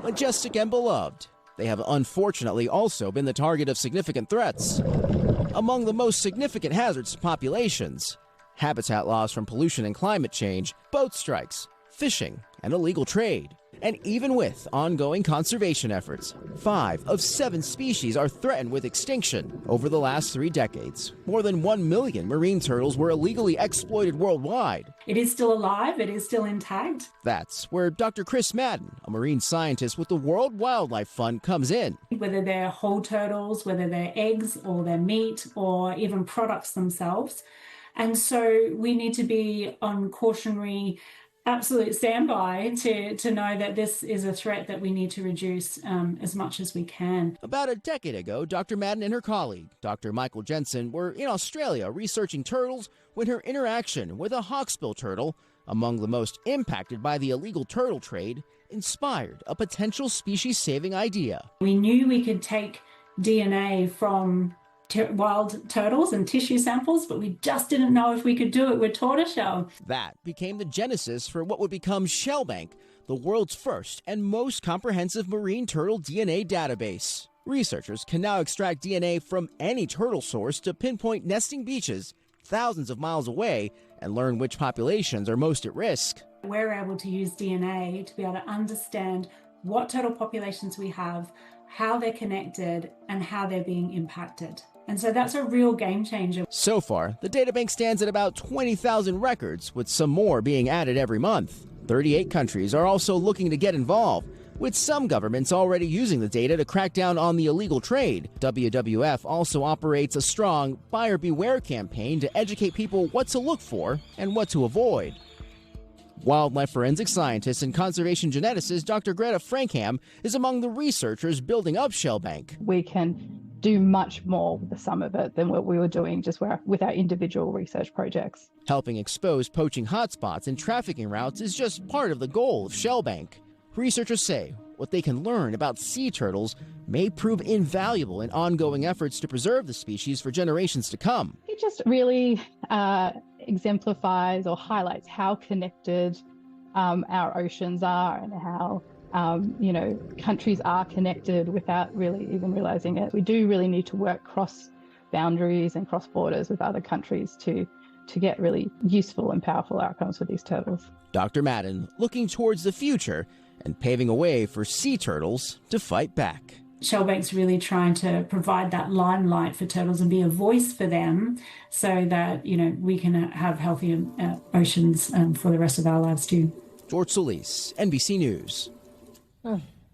Majestic and beloved, they have unfortunately also been the target of significant threats. Among the most significant hazards to populations, habitat loss from pollution and climate change, boat strikes, fishing, and illegal trade. And even with ongoing conservation efforts, 5 of 7 species are threatened with extinction. Over the last 3 decades, more than 1 million marine turtles were illegally exploited worldwide. It is still alive, it is still intact. That's where Dr. Chris Madden, a marine scientist with the World Wildlife Fund, comes in. Whether they're whole turtles, whether they're eggs or their meat or even products themselves. And so we need to be on cautionary absolute standby to know that this is a threat that we need to reduce as much as we can. About a decade ago, Dr. Madden and her colleague, Dr. Michael Jensen, were in Australia researching turtles when her interaction with a hawksbill turtle, among the most impacted by the illegal turtle trade, inspired a potential species-saving idea. We knew we could take DNA from wild turtles and tissue samples, but we just didn't know if we could do it with tortoiseshell. That became the genesis for what would become ShellBank, the world's first and most comprehensive marine turtle DNA database. Researchers can now extract DNA from any turtle source to pinpoint nesting beaches thousands of miles away and learn which populations are most at risk. We're able to use DNA to be able to understand what turtle populations we have, how they're connected, and how they're being impacted. And so that's a real game changer. So far, the databank stands at about 20,000 records, with some more being added every month. 38 countries are also looking to get involved, with some governments already using the data to crack down on the illegal trade. WWF also operates a strong buyer beware campaign to educate people what to look for and what to avoid. Wildlife forensic scientist and conservation geneticist Dr. Greta Frankham is among the researchers building up ShellBank. We can do much more with the sum of it than what we were doing just with our individual research projects. Helping expose poaching hotspots and trafficking routes is just part of the goal of ShellBank. Researchers say what they can learn about sea turtles may prove invaluable in ongoing efforts to preserve the species for generations to come. It just really exemplifies or highlights how connected our oceans are and how countries are connected without really even realizing it. We do really need to work cross boundaries and cross borders with other countries to get really useful and powerful outcomes for these turtles. Dr. Madden looking towards the future and paving a way for sea turtles to fight back. ShellBank's really trying to provide that limelight for turtles and be a voice for them so that, we can have healthy oceans for the rest of our lives too. George Solis, NBC News.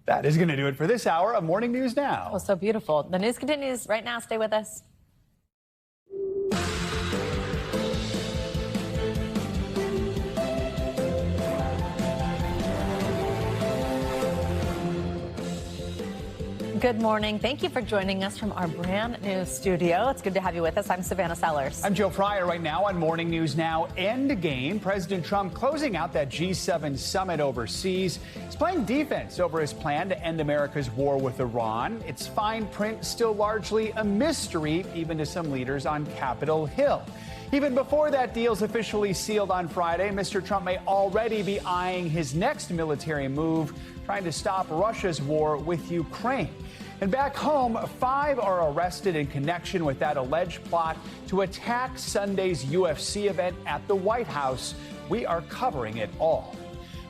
That is going to do it for this hour of Morning News Now. Oh, so beautiful. The news continues right now. Stay with us. Good morning. Thank you for joining us from our brand new studio. It's good to have you with us. I'm Savannah Sellers. I'm Joe Fryer right now on Morning News Now. Endgame. President Trump closing out that G7 summit overseas. He's playing defense over his plan to end America's war with Iran. Its fine print still largely a mystery, even to some leaders on Capitol Hill. Even before that deal's officially sealed on Friday, Mr. Trump may already be eyeing his next military move, trying to stop Russia's war with Ukraine. And back home, 5 are arrested in connection with that alleged plot to attack Sunday's UFC event at the White House. We are covering it all.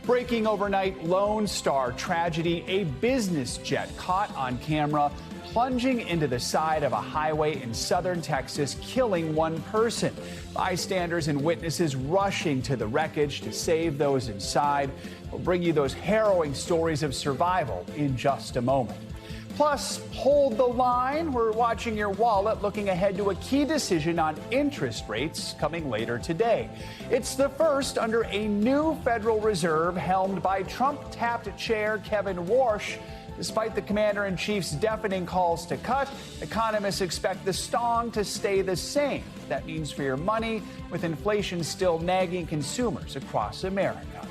Breaking overnight Lone Star tragedy, a business jet caught on camera plunging into the side of a highway in southern Texas, killing one person. Bystanders and witnesses rushing to the wreckage to save those inside. We'll bring you those harrowing stories of survival in just a moment. Plus, hold the line. We're watching your wallet, looking ahead to a key decision on interest rates coming later today. It's the first under a new Federal Reserve helmed by Trump-tapped Chair Kevin Warsh. Despite the commander-in-chief's deafening calls to cut, economists expect the stong to stay the same. That means for your money, with inflation still nagging consumers across America.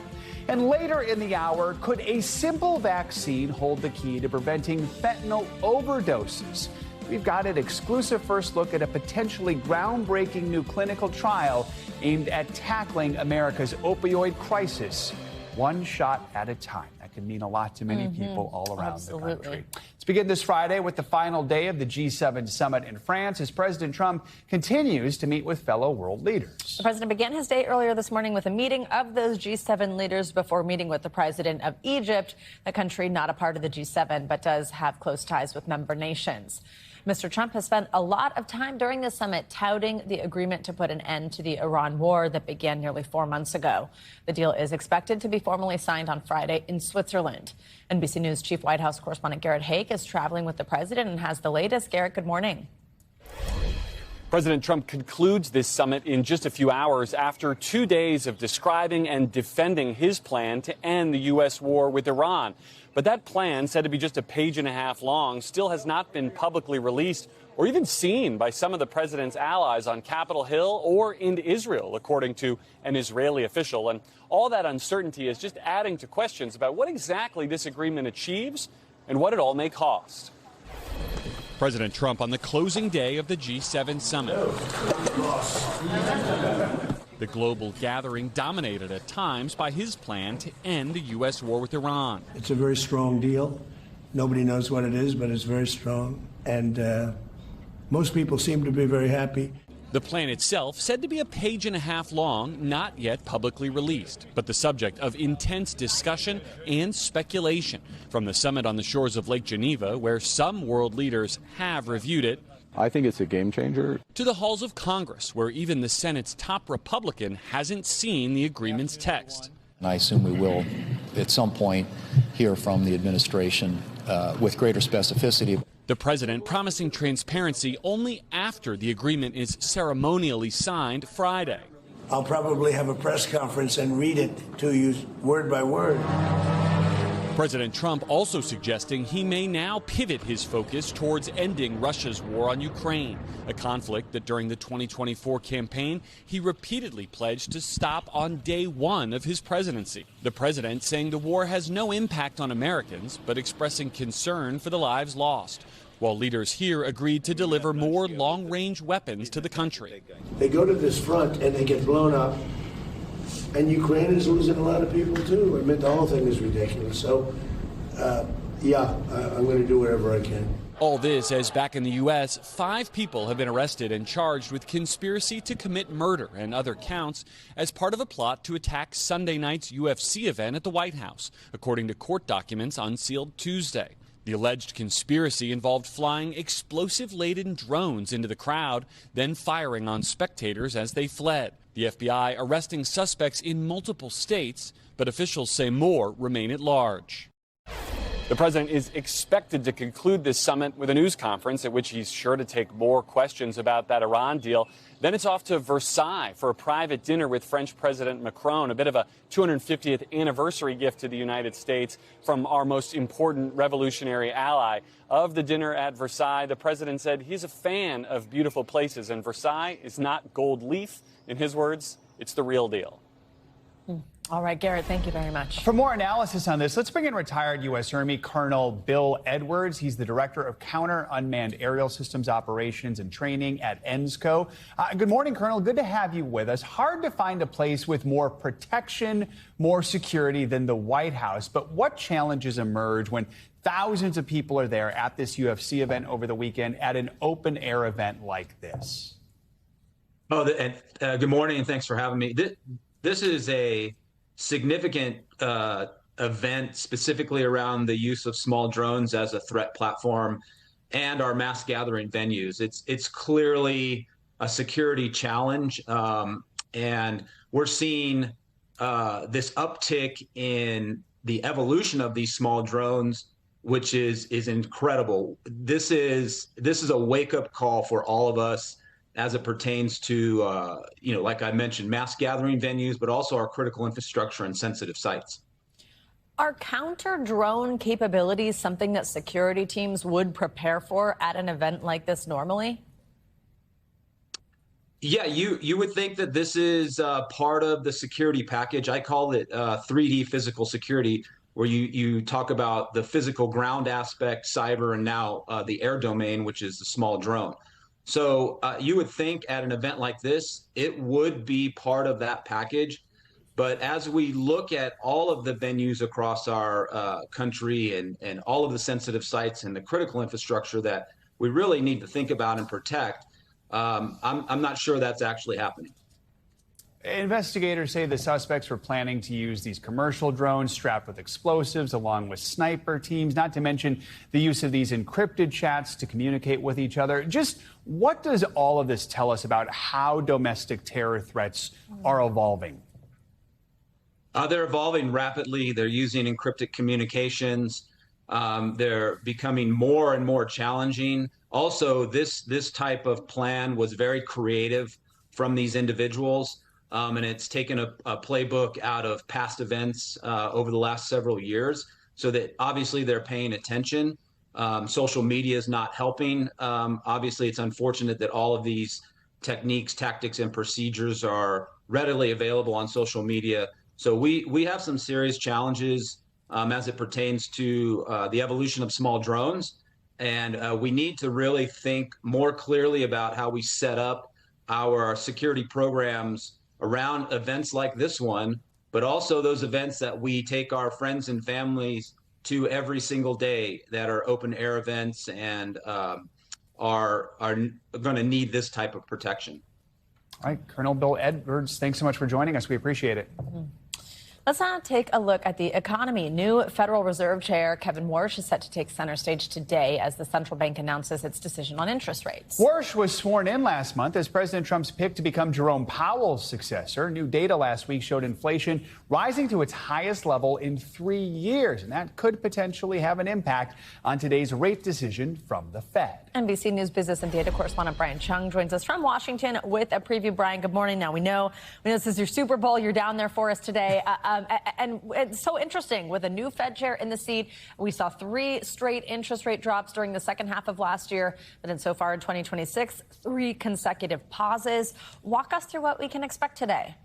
And later in the hour, could a simple vaccine hold the key to preventing fentanyl overdoses? We've got an exclusive first look at a potentially groundbreaking new clinical trial aimed at tackling America's opioid crisis, one shot at a time. That can mean a lot to many people all around the country. Let's begin this Friday with the final day of the G7 summit in France as President Trump continues to meet with fellow world leaders. The president began his day earlier this morning with a meeting of those G7 leaders before meeting with the president of Egypt, the country not a part of the G7 but does have close ties with member nations. Mr. Trump has spent a lot of time during the summit touting the agreement to put an end to the Iran war that began nearly 4 months ago. The deal is expected to be formally signed on Friday in Switzerland. NBC News Chief White House correspondent Garrett Haake is traveling with the president and has the latest. Garrett, good morning. President Trump concludes this summit in just a few hours after 2 days of describing and defending his plan to end the U.S. war with Iran. But that plan, said to be just a page and a half long, still has not been publicly released or even seen by some of the president's allies on Capitol Hill or in Israel, according to an Israeli official. And all that uncertainty is just adding to questions about what exactly this agreement achieves and what it all may cost. President Trump on the closing day of the G7 summit. The global gathering dominated at times by his plan to end the U.S. war with Iran. It's a very strong deal. Nobody knows what it is, but it's very strong. And most people seem to be very happy. The plan itself said to be a page and a half long, not yet publicly released, but the subject of intense discussion and speculation from the summit on the shores of Lake Geneva, where some world leaders have reviewed it, I think it's a game changer, to the halls of Congress, where even the Senate's top Republican hasn't seen the agreement's text. And I assume we will, at some point, hear from the administration with greater specificity. The president promising transparency only after the agreement is ceremonially signed Friday. I'll probably have a press conference and read it to you word by word. President Trump also suggesting he may now pivot his focus towards ending Russia's war on Ukraine, a conflict that during the 2024 campaign he repeatedly pledged to stop on day one of his presidency. The president saying the war has no impact on Americans, but expressing concern for the lives lost, while leaders here agreed to deliver more long-range weapons to the country. They go to this front and they get blown up. And Ukraine is losing a lot of people, too. I mean, the whole thing is ridiculous. So, I'm going to do whatever I can. All this as back in the U.S., 5 people have been arrested and charged with conspiracy to commit murder and other counts as part of a plot to attack Sunday night's UFC event at the White House, according to court documents unsealed Tuesday. The alleged conspiracy involved flying explosive-laden drones into the crowd, then firing on spectators as they fled. The FBI arresting suspects in multiple states, but officials say more remain at large. The president is expected to conclude this summit with a news conference at which he's sure to take more questions about that Iran deal. Then it's off to Versailles for a private dinner with French President Macron, a bit of a 250th anniversary gift to the United States from our most important revolutionary ally. Of the dinner at Versailles, the president said he's a fan of beautiful places, and Versailles is not gold leaf. In his words, it's the real deal. All right, Garrett, thank you very much. For more analysis on this, let's bring in retired U.S. Army Colonel Bill Edwards. He's the Director of Counter Unmanned Aerial Systems Operations and Training at ENSCO. Good morning, Colonel. Good to have you with us. Hard to find a place with more protection, more security than the White House. But what challenges emerge when thousands of people are there at this UFC event over the weekend at an open-air event like this? Good morning, and thanks for having me. This is a significant event specifically around the use of small drones as a threat platform and our mass gathering venues. It's clearly a security challenge, and we're seeing this uptick in the evolution of these small drones, which is incredible. This is a wake-up call for all of us as it pertains to, like I mentioned, mass gathering venues, but also our critical infrastructure and sensitive sites. Are counter-drone capabilities something that security teams would prepare for at an event like this normally? Yeah, you would think that this is part of the security package. I call it 3D physical security, where you talk about the physical ground aspect, cyber, and now the air domain, which is the small drone. So you would think at an event like this, it would be part of that package. But as we look at all of the venues across our country and all of the sensitive sites and the critical infrastructure that we really need to think about and protect, I'm not sure that's actually happening. Investigators say the suspects were planning to use these commercial drones strapped with explosives along with sniper teams, not to mention the use of these encrypted chats to communicate with each other. Just what does all of this tell us about how domestic terror threats are evolving? They're evolving rapidly. They're using encrypted communications. They're becoming more and more challenging. Also, this type of plan was very creative from these individuals. And it's taken a playbook out of past events over the last several years, so that obviously they're paying attention. Social media is not helping. Obviously, it's unfortunate that all of these techniques, tactics, and procedures are readily available on social media. So we have some serious challenges as it pertains to the evolution of small drones. And we need to really think more clearly about how we set up our security programs around events like this one, but also those events that we take our friends and families to every single day that are open air events and are going to need this type of protection. All right, Colonel Bill Edwards, thanks so much for joining us. We appreciate it. Let's now take a look at the economy. New Federal Reserve Chair Kevin Warsh is set to take center stage today as the central bank announces its decision on interest rates. Warsh was sworn in last month as President Trump's pick to become Jerome Powell's successor. New data last week showed inflation rising to its highest level in 3 years, and that could potentially have an impact on today's rate decision from the Fed. NBC News business and data correspondent Brian Chung joins us from Washington with a preview. Brian, good morning. Now we know this is your Super Bowl. You're down there for us today. And it's so interesting with a new Fed chair in the seat. We saw 3 straight interest rate drops during the second half of last year. But then so far in 2026, 3 consecutive pauses. Walk us through what we can expect today.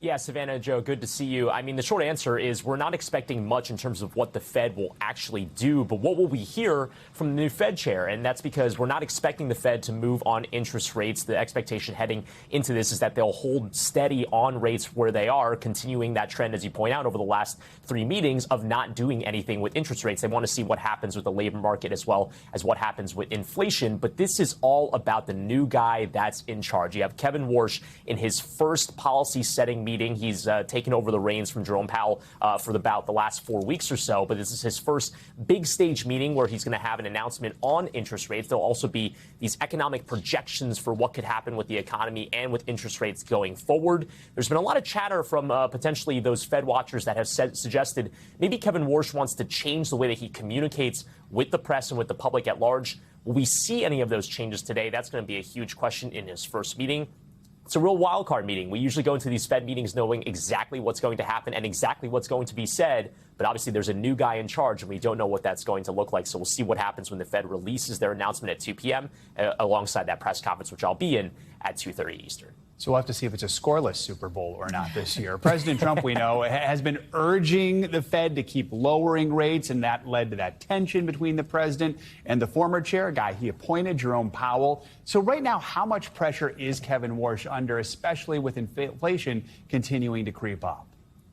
Yeah, Savannah, Joe, good to see you. I mean, the short answer is we're not expecting much in terms of what the Fed will actually do, but what will we hear from the new Fed chair? And that's because we're not expecting the Fed to move on interest rates. The expectation heading into this is that they'll hold steady on rates where they are, continuing that trend, as you point out, over the last 3 meetings of not doing anything with interest rates. They want to see what happens with the labor market as well as what happens with inflation. But this is all about the new guy that's in charge. You have Kevin Warsh in his first policy setting meeting meeting. He's taken over the reins from Jerome Powell for about the last 4 weeks or so. But this is his first big stage meeting where he's going to have an announcement on interest rates. There'll also be these economic projections for what could happen with the economy and with interest rates going forward. There's been a lot of chatter from potentially those Fed watchers that have suggested maybe Kevin Warsh wants to change the way that he communicates with the press and with the public at large. Will we see any of those changes today? That's going to be a huge question in his first meeting. It's a real wild card meeting. We usually go into these Fed meetings knowing exactly what's going to happen and exactly what's going to be said. But obviously, there's a new guy in charge, and we don't know what that's going to look like. So we'll see what happens when the Fed releases their announcement at 2 p.m. Alongside that press conference, which I'll be in at 2:30 Eastern. So we'll have to see if it's a scoreless Super Bowl or not this year. President Trump, we know, has been urging the Fed to keep lowering rates, and that led to that tension between the president and the former chair, a guy he appointed, Jerome Powell. So right now, how much pressure is Kevin Warsh under, especially with inflation continuing to creep up?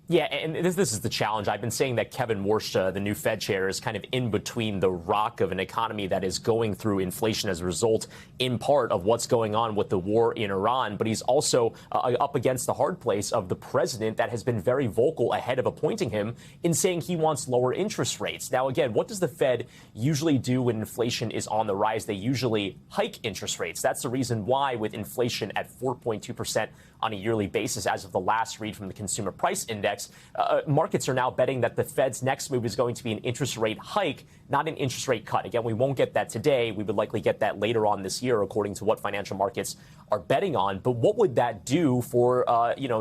Yeah, and this is the challenge. I've been saying that Kevin Warsh, the new Fed chair, is kind of in between the rock of an economy that is going through inflation as a result, in part, of what's going on with the war in Iran. But he's also up against the hard place of the president that has been very vocal ahead of appointing him in saying he wants lower interest rates. Now, again, what does the Fed usually do when inflation is on the rise? They usually hike interest rates. That's the reason why, with inflation at 4.2% on a yearly basis, as of the last read from the Consumer Price Index, markets are now betting that the Fed's next move is going to be an interest rate hike, not an interest rate cut. Again, we won't get that today. We would likely get that later on this year, according to what financial markets are betting on. But what would that do for,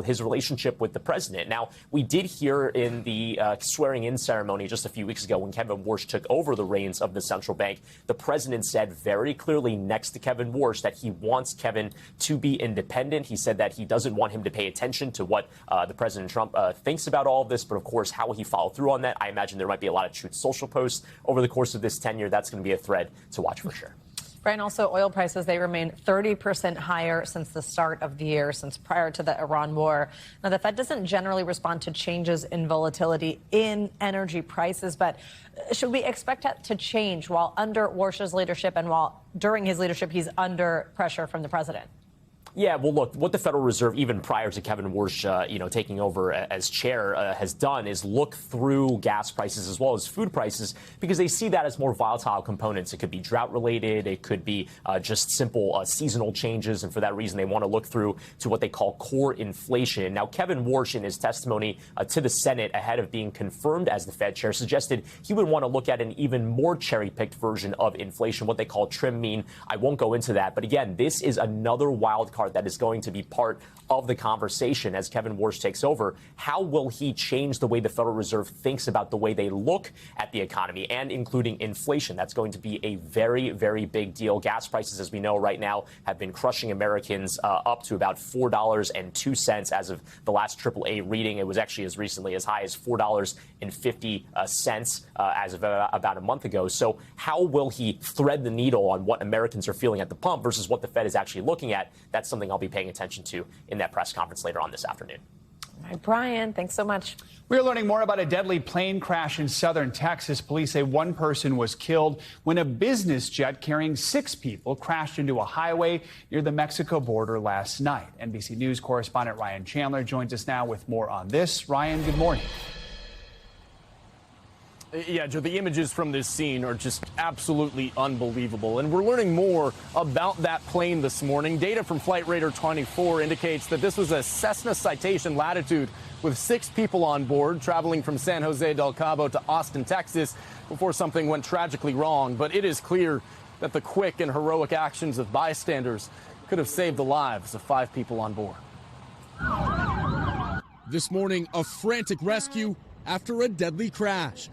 his relationship with the president? Now, we did hear in the swearing-in ceremony just a few weeks ago when Kevin Warsh took over the reins of the central bank, the president said very clearly next to Kevin Warsh that he wants Kevin to be independent. He said that he doesn't want him to pay attention to what the President Trump thinks about all of this. But, of course, how will he follow through on that? I imagine there might be a lot of Truth Social posts over the course of this tenure. That's going to be a thread to watch for sure. Brian, also oil prices, they remain 30% higher since the start of the year, since prior to the Iran war. Now, the Fed doesn't generally respond to changes in volatility in energy prices, but should we expect that to change while under Warsh's leadership and while during his leadership he's under pressure from the president? Yeah, well, look, what the Federal Reserve, even prior to Kevin Warsh, taking over as chair, has done is look through gas prices as well as food prices because they see that as more volatile components. It could be drought related. It could be just simple seasonal changes. And for that reason, they want to look through to what they call core inflation. Now, Kevin Warsh, in his testimony to the Senate ahead of being confirmed as the Fed chair, suggested he would want to look at an even more cherry picked version of inflation, what they call trim mean. I won't go into that. But again, this is another wild card that is going to be part of the conversation as Kevin Warsh takes over. How will he change the way the Federal Reserve thinks about the way they look at the economy and including inflation? That's going to be a very, very big deal. Gas prices, as we know right now, have been crushing Americans up to about $4.02 as of the last AAA reading. It was actually as recently as high as $4.50 as of about a month ago. So how will he thread the needle on what Americans are feeling at the pump versus what the Fed is actually looking at? That's something I'll be paying attention to in that press conference later on this afternoon. All right, Brian, thanks so much. We're learning more about a deadly plane crash in southern Texas. Police say one person was killed when a business jet carrying 6 people crashed into a highway near the Mexico border last night. NBC News correspondent Ryan Chandler joins us now with more on this. Ryan, good morning. Yeah, Joe, the images from this scene are just absolutely unbelievable. And we're learning more about that plane this morning. Data from Flight Radar 24 indicates that this was a Cessna Citation Latitude with 6 people on board traveling from San Jose del Cabo to Austin, Texas, before something went tragically wrong. But it is clear that the quick and heroic actions of bystanders could have saved the lives of 5 people on board. This morning, a frantic rescue after a deadly crash.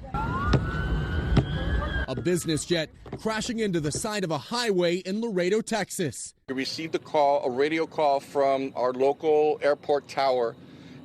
A business jet crashing into the side of a highway in Laredo, Texas. We received a radio call from our local airport tower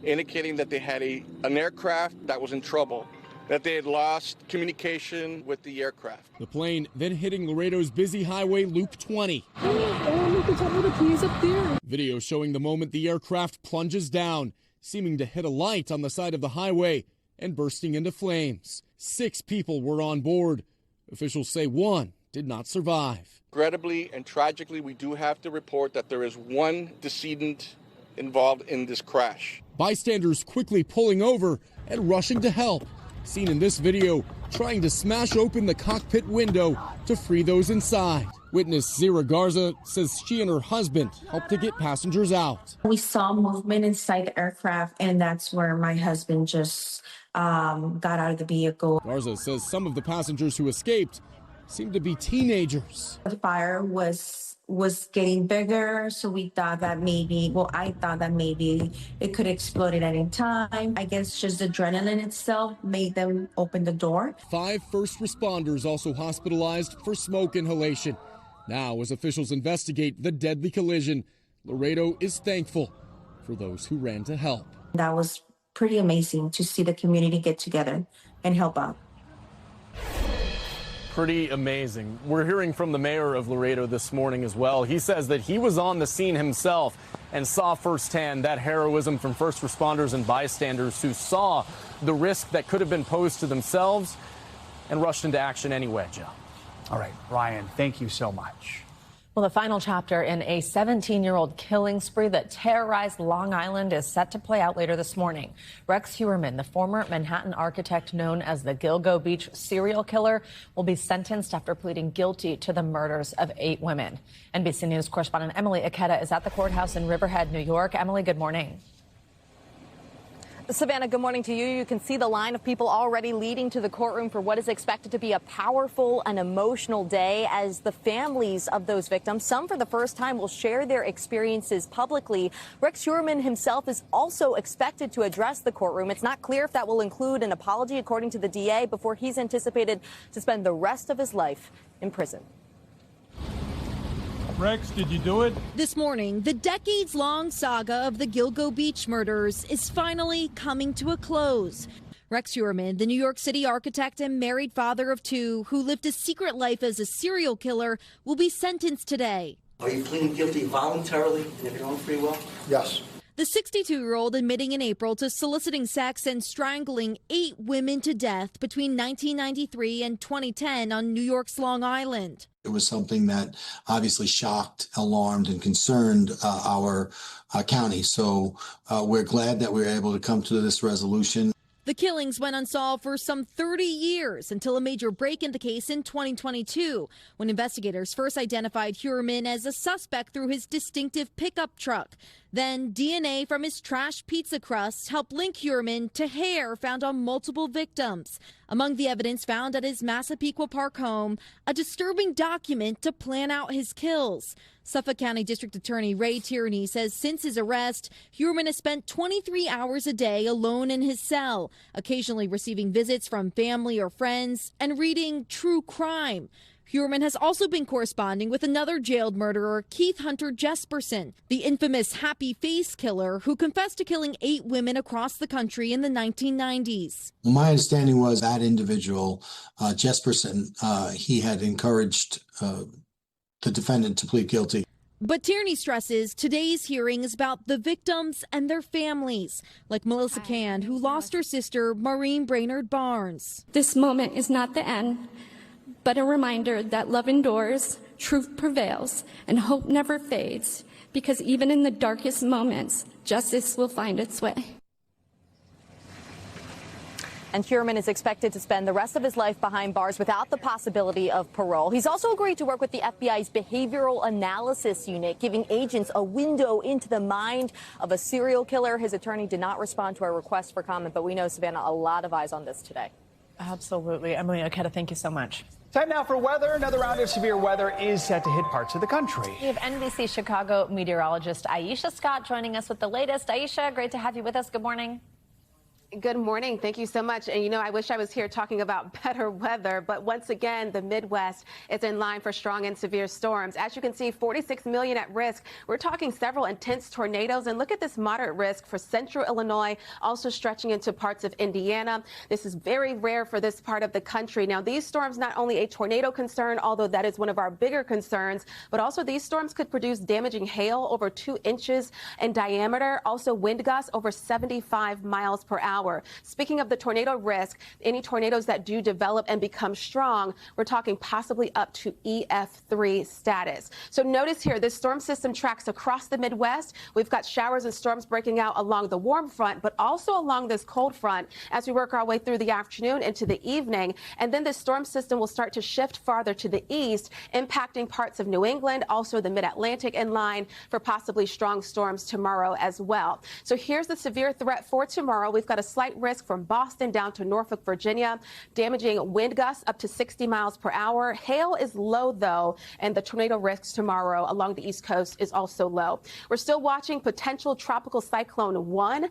indicating that they had an aircraft that was in trouble, that they had lost communication with the aircraft. The plane then hitting Laredo's busy highway Loop 20. Look at some of the keys up there. Video showing the moment the aircraft plunges down, seeming to hit a light on the side of the highway and bursting into flames. 6 people were on board. Officials say 1 did not survive. Regrettably and tragically, we do have to report that there is 1 decedent involved in this crash. Bystanders quickly pulling over and rushing to help. Seen in this video, trying to smash open the cockpit window to free those inside. Witness Zira Garza says she and her husband helped to get passengers out. We saw movement inside the aircraft, and that's where my husband just got out of the vehicle. Garza says some of the passengers who escaped seemed to be teenagers. The fire was getting bigger, so we thought that I thought that maybe it could explode at any time. I guess just adrenaline itself made them open the door. 5 first responders also hospitalized for smoke inhalation. Now, as officials investigate the deadly collision, Laredo is thankful for those who ran to help. That was pretty amazing to see the community get together and help out. Pretty amazing. We're hearing from the mayor of Laredo this morning as well. He says that he was on the scene himself and saw firsthand that heroism from first responders and bystanders who saw the risk that could have been posed to themselves and rushed into action anyway, Joe. All right, Ryan, thank you so much. Well, the final chapter in a 17-year-old killing spree that terrorized Long Island is set to play out later this morning. Rex Heuermann, the former Manhattan architect known as the Gilgo Beach serial killer, will be sentenced after pleading guilty to the murders of 8 women. NBC News correspondent Emily Ikeda is at the courthouse in Riverhead, New York. Emily, good morning. Savannah, good morning to you. You can see the line of people already leading to the courtroom for what is expected to be a powerful and emotional day as the families of those victims, some for the first time, will share their experiences publicly. Rex Heuermann himself is also expected to address the courtroom. It's not clear if that will include an apology, according to the DA, before he's anticipated to spend the rest of his life in prison. Rex, did you do it? This morning, the decades-long saga of the Gilgo Beach murders is finally coming to a close. Rex Heuermann, the New York City architect and married father of 2 who lived a secret life as a serial killer, will be sentenced today. Are you pleading guilty voluntarily and of your own free will? Yes. The 62-year-old admitting in April to soliciting sex and strangling 8 women to death between 1993 and 2010 on New York's Long Island. It was something that obviously shocked, alarmed, and concerned our county. So we're glad that we were able to come to this resolution. The killings went unsolved for some 30 years until a major break in the case in 2022, when investigators first identified Heuermann as a suspect through his distinctive pickup truck. Then DNA from his trash pizza crust helped link Heuermann to hair found on multiple victims. Among the evidence found at his Massapequa Park home, a disturbing document to plan out his kills. Suffolk County District Attorney Ray Tierney says since his arrest, Heuermann has spent 23 hours a day alone in his cell, occasionally receiving visits from family or friends and reading true crime. Heuermann has also been corresponding with another jailed murderer, Keith Hunter Jesperson, the infamous Happy Face killer who confessed to killing 8 women across the country in the 1990s. Well, my understanding was that individual, Jesperson, he had encouraged the defendant to plead guilty. But Tierney stresses today's hearing is about the victims and their families, like Melissa Cand, who lost her sister, Maureen Brainerd Barnes. This moment is not the end, but a reminder that love endures, truth prevails, and hope never fades, because even in the darkest moments, justice will find its way. And Heuermann is expected to spend the rest of his life behind bars without the possibility of parole. He's also agreed to work with the FBI's Behavioral Analysis Unit, giving agents a window into the mind of a serial killer. His attorney did not respond to our request for comment, but we know, Savannah, a lot of eyes on this today. Absolutely. Emily Okeda, thank you so much. Time now for weather. Another round of severe weather is set to hit parts of the country. We have NBC Chicago meteorologist Aisha Scott joining us with the latest. Aisha, great to have you with us. Good morning. Good morning. Thank you so much. And, you know, I wish I was here talking about better weather, but once again, the Midwest is in line for strong and severe storms. As you can see, 46 million at risk. We're talking several intense tornadoes, and look at this moderate risk for central Illinois, also stretching into parts of Indiana. This is very rare for this part of the country. Now, these storms, not only a tornado concern, although that is one of our bigger concerns, but also these storms could produce damaging hail over 2 inches in diameter. Also wind gusts over 75 miles per hour. hour. Speaking of the tornado risk, any tornadoes that do develop and become strong, we're talking possibly up to EF3 status. So notice here, this storm system tracks across the Midwest. We've got showers and storms breaking out along the warm front, but also along this cold front as we work our way through the afternoon into the evening. And then this storm system will start to shift farther to the east, impacting parts of New England, also the mid-Atlantic in line for possibly strong storms tomorrow as well. So here's the severe threat for tomorrow. We've got a slight risk from Boston down to Norfolk, Virginia, damaging wind gusts up to 60 miles per hour. Hail is low, though, and the tornado risks tomorrow along the East Coast is also low. We're still watching potential tropical cyclone 1.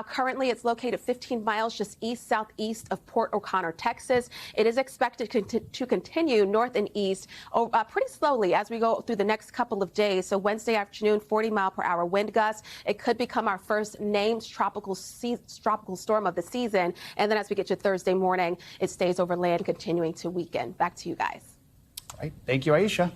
Currently, it's located 15 miles just east-southeast of Port O'Connor, Texas. It is expected to continue north and east pretty slowly as we go through the next couple of days. So Wednesday afternoon, 40-mile-per-hour wind gusts. It could become our first named tropical storm of the season. And then as we get to Thursday morning, it stays over land, continuing to weaken. Back to you guys. All right. Thank you, Aisha.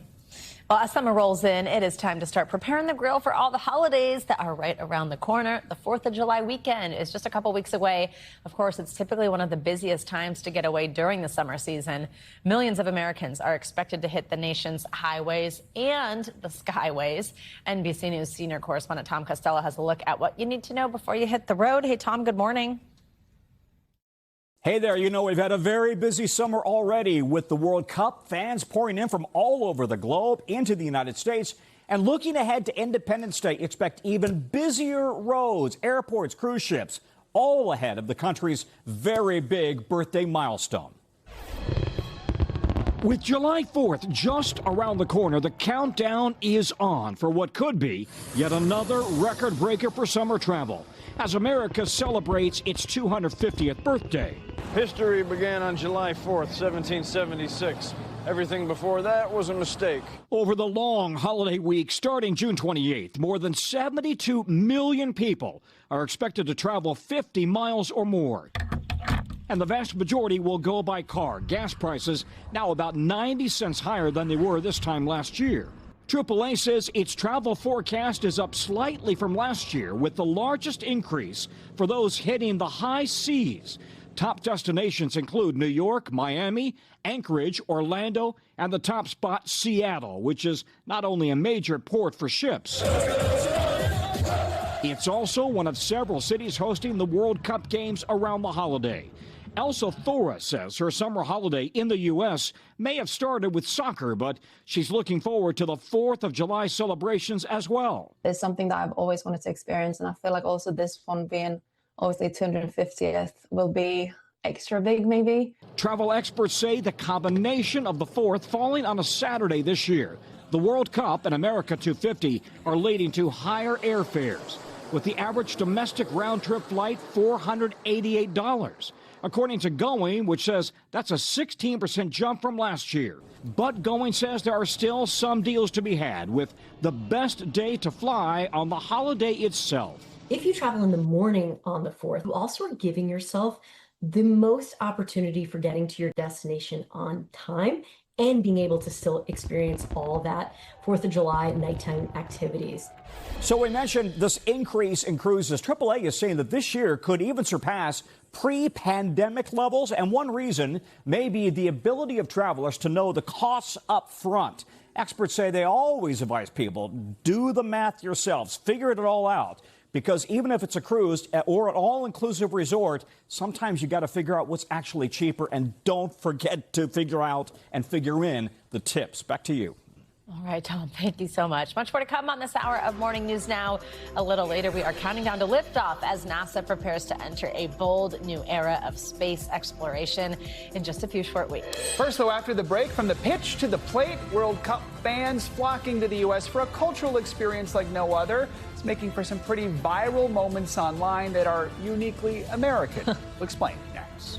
Well, as summer rolls in, it is time to start preparing the grill for all the holidays that are right around the corner. The 4th of July weekend is just a couple weeks away. Of course, it's typically one of the busiest times to get away during the summer season. Millions of Americans are expected to hit the nation's highways and the skyways. NBC News senior correspondent Tom Costello has a look at what you need to know before you hit the road. Hey, Tom, good morning. Hey there, you know, we've had a very busy summer already with the World Cup, fans pouring in from all over the globe into the United States. And looking ahead to Independence Day, expect even busier roads, airports, cruise ships, all ahead of the country's very big birthday milestone. With July 4th just around the corner, the countdown is on for what could be yet another record breaker for summer travel as America celebrates its 250th birthday. History began on July 4th, 1776. Everything before that was a mistake. Over the long holiday week starting June 28th, more than 72 million people are expected to travel 50 miles or more. And the vast majority will go by car. Gas prices now about 90 cents higher than they were this time last year. AAA says its travel forecast is up slightly from last year, with the largest increase for those hitting the high seas. Top destinations include New York, Miami, Anchorage, Orlando, and the top spot, Seattle, which is not only a major port for ships. It's also one of several cities hosting the World Cup games around the holiday. Elsa Thora says her summer holiday in the U.S. may have started with soccer, but she's looking forward to the 4th of July celebrations as well. It's something that I've always wanted to experience, and I feel like also this one being obviously 250th will be extra big, maybe. Travel experts say the combination of the 4th falling on a Saturday this year, the World Cup and America 250 are leading to higher airfares, with the average domestic round-trip flight $488. According to Going, which says that's a 16% jump from last year. But Going says there are still some deals to be had, with the best day to fly on the holiday itself. If you travel in the morning on the 4th, you also are giving yourself the most opportunity for getting to your destination on time and being able to still experience all that 4th of July nighttime activities. So we mentioned this increase in cruises. AAA is saying that this year could even surpass pre-pandemic levels, and one reason may be the ability of travelers to know the costs up front. Experts say they always advise people, do the math yourselves, figure it all out. Because even if it's a cruise or an all-inclusive resort, sometimes you got to figure out what's actually cheaper, and don't forget to figure out and figure in the tips. Back to you. All right, Tom, thank you so much. Much more to come on this hour of Morning News Now. A little later, we are counting down to liftoff as NASA prepares to enter a bold new era of space exploration in just a few short weeks. First, though, after the break, from the pitch to the plate, World Cup fans flocking to the U.S. for a cultural experience like no other. It's making for some pretty viral moments online that are uniquely American. We'll explain next.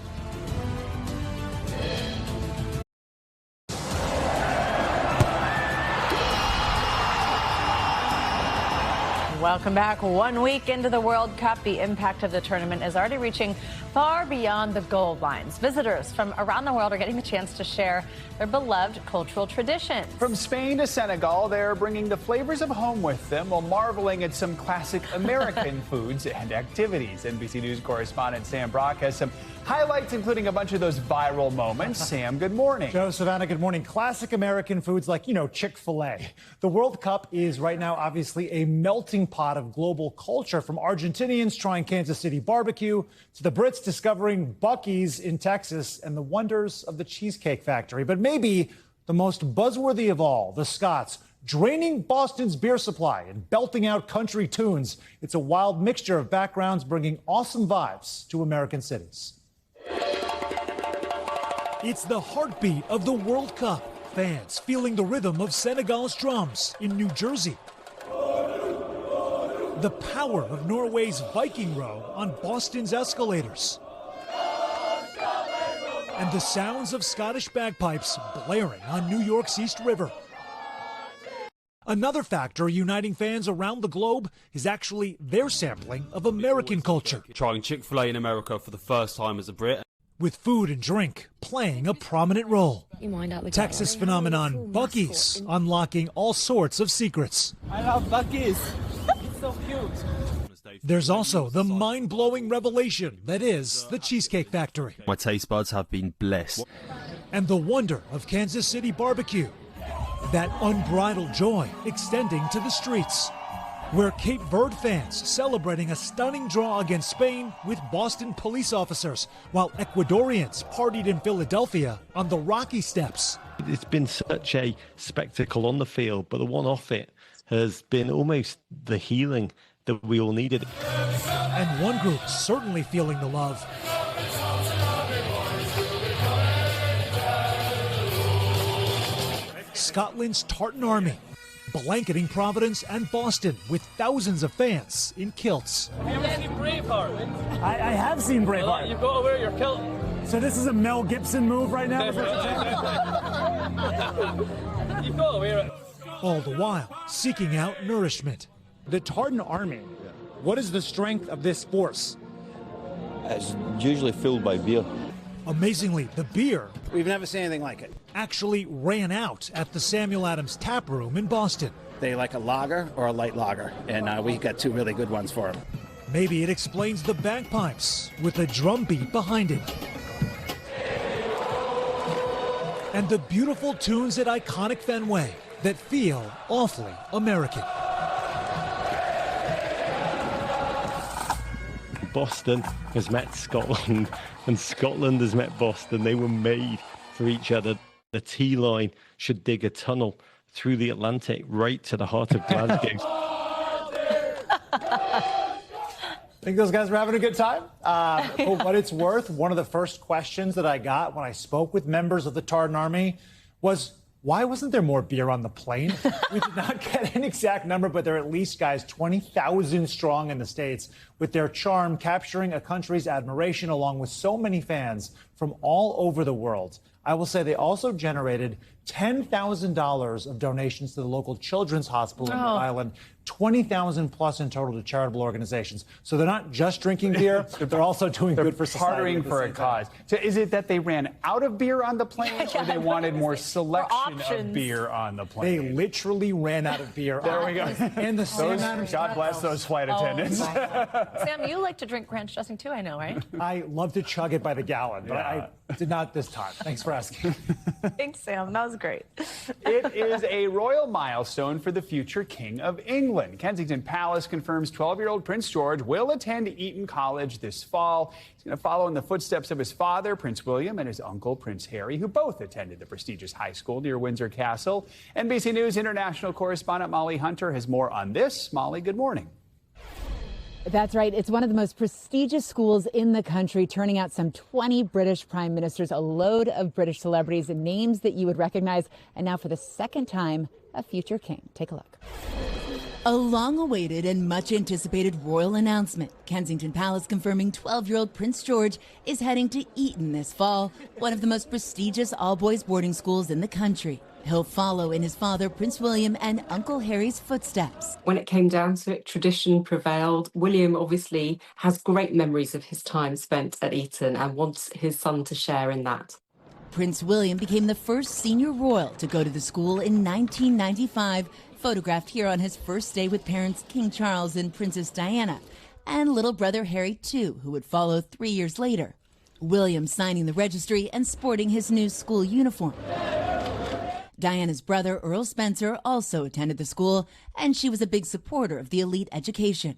Welcome back. 1 week into the World Cup, the impact of the tournament is already reaching far beyond the goal lines. Visitors from around the world are getting the chance to share their beloved cultural traditions. From Spain to Senegal, they're bringing the flavors of home with them while marveling at some classic American foods and activities. NBC News correspondent Sam Brock has some highlights, including a bunch of those viral moments. Sam, good morning. Joe, Savannah, good morning. Classic American foods like, Chick-fil-A. The World Cup is right now obviously a melting pot of global culture, from Argentinians trying Kansas City barbecue to the Brits discovering Buc-ee's in Texas and the wonders of the Cheesecake Factory. But maybe the most buzzworthy of all, the Scots draining Boston's beer supply and belting out country tunes. It's a wild mixture of backgrounds bringing awesome vibes to American cities. It's the heartbeat of the World Cup. Fans feeling the rhythm of Senegal's drums in New Jersey. The power of Norway's Viking Row on Boston's escalators. And the sounds of Scottish bagpipes blaring on New York's East River. Another factor uniting fans around the globe is actually their sampling of American culture. Trying Chick-fil-A in America for the first time as a Brit. With food and drink playing a prominent role. Texas phenomenon Buc-ee's unlocking all sorts of secrets. I love Buc-ee's. It's so cute. There's also the mind-blowing revelation that is the Cheesecake Factory. My taste buds have been blessed. And the wonder of Kansas City barbecue. That unbridled joy extending to the streets, where Cape Verde fans celebrating a stunning draw against Spain with Boston police officers, while Ecuadorians partied in Philadelphia on the Rocky Steps. It's been such a spectacle on the field, but the one off it has been almost the healing that we all needed. And one group certainly feeling the love. Scotland's Tartan Army, blanketing Providence and Boston with thousands of fans in kilts. Have you seen Braveheart? I have seen Braveheart. Well, you've got to wear your kilt. So this is a Mel Gibson move right now? You've got to wear it. All the while seeking out nourishment. The Tartan Army, what is the strength of this force? It's usually filled by beer. Amazingly, the beer, we've never seen anything like it, actually ran out at the Samuel Adams Tap Room in Boston. They like a lager or a light lager, and we got two really good ones for them. Maybe it explains the bagpipes with a drum beat behind it. And the beautiful tunes at iconic Fenway that feel awfully American. Boston has met Scotland, and Scotland has met Boston. They were made for each other. The T-line should dig a tunnel through the Atlantic right to the heart of Glasgow. Think those guys were having a good time? For what it's worth, one of the first questions that I got when I spoke with members of the Tartan Army was, why wasn't there more beer on the plane? We did not get an exact number, but there are at least, guys, 20,000 strong in the States, with their charm capturing a country's admiration along with so many fans from all over the world. I will say they also generated $10,000 of donations to the local children's hospital in Rhode Island, 20,000 plus in total to charitable organizations. So they're not just drinking beer, they're also doing good for society. Partnering for a cause. So is it that they ran out of beer on the plane, or they wanted more selection of beer on the plane? They literally ran out of beer. There we go. And the Sam Adams God bless those flight attendants. Sam, you like to drink ranch dressing too, I know, right? I love to chug it by the gallon, but I did not this time. Thanks for asking. Thanks, Sam. That was great. It is a royal milestone for the future King of England. Kensington Palace confirms 12-year-old Prince George will attend Eton College this fall. He's going to follow in the footsteps of his father, Prince William, and his uncle, Prince Harry, who both attended the prestigious high school near Windsor Castle. NBC News international correspondent Molly Hunter has more on this. Molly, good morning. That's right. It's one of the most prestigious schools in the country, turning out some 20 British prime ministers, a load of British celebrities and names that you would recognize. And now for the second time, a future king. Take a look. A long-awaited and much-anticipated royal announcement. Kensington Palace confirming 12-year-old Prince George is heading to Eton this fall, one of the most prestigious all-boys boarding schools in the country. He'll follow in his father, Prince William, and Uncle Harry's footsteps. When it came down to it, tradition prevailed. William obviously has great memories of his time spent at Eton and wants his son to share in that. Prince William became the first senior royal to go to the school in 1995, photographed here on his first day with parents King Charles and Princess Diana, and little brother Harry, too, who would follow 3 years later. William signing the registry and sporting his new school uniform. Diana's brother, Earl Spencer, also attended the school, and she was a big supporter of the elite education.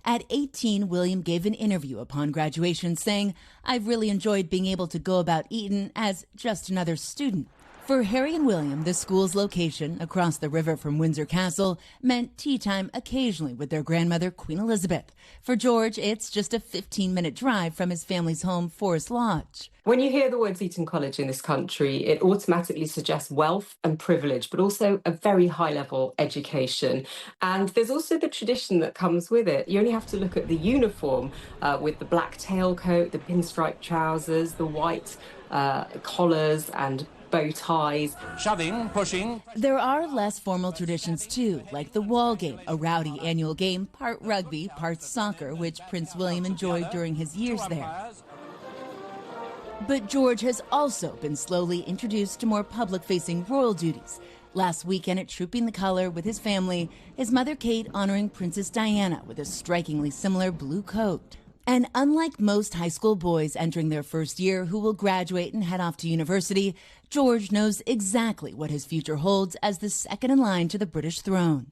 At 18, William gave an interview upon graduation saying, "I've really enjoyed being able to go about Eton as just another student." For Harry and William, the school's location, across the river from Windsor Castle, meant tea time occasionally with their grandmother, Queen Elizabeth. For George, it's just a 15-minute drive from his family's home, Forest Lodge. When you hear the words Eton College in this country, it automatically suggests wealth and privilege, but also a very high-level education. And there's also the tradition that comes with it. You only have to look at the uniform with the black tailcoat, the pinstripe trousers, the white collars and bow ties. Shoving, pushing. There are less formal traditions too, like the wall game, a rowdy annual game, part rugby, part soccer, which Prince William enjoyed during his years there. But George has also been slowly introduced to more public-facing royal duties. Last weekend at Trooping the Color with his family, his mother Kate honoring Princess Diana with a strikingly similar blue coat. And unlike most high school boys entering their first year who will graduate and head off to university, George knows exactly what his future holds as the second in line to the British throne.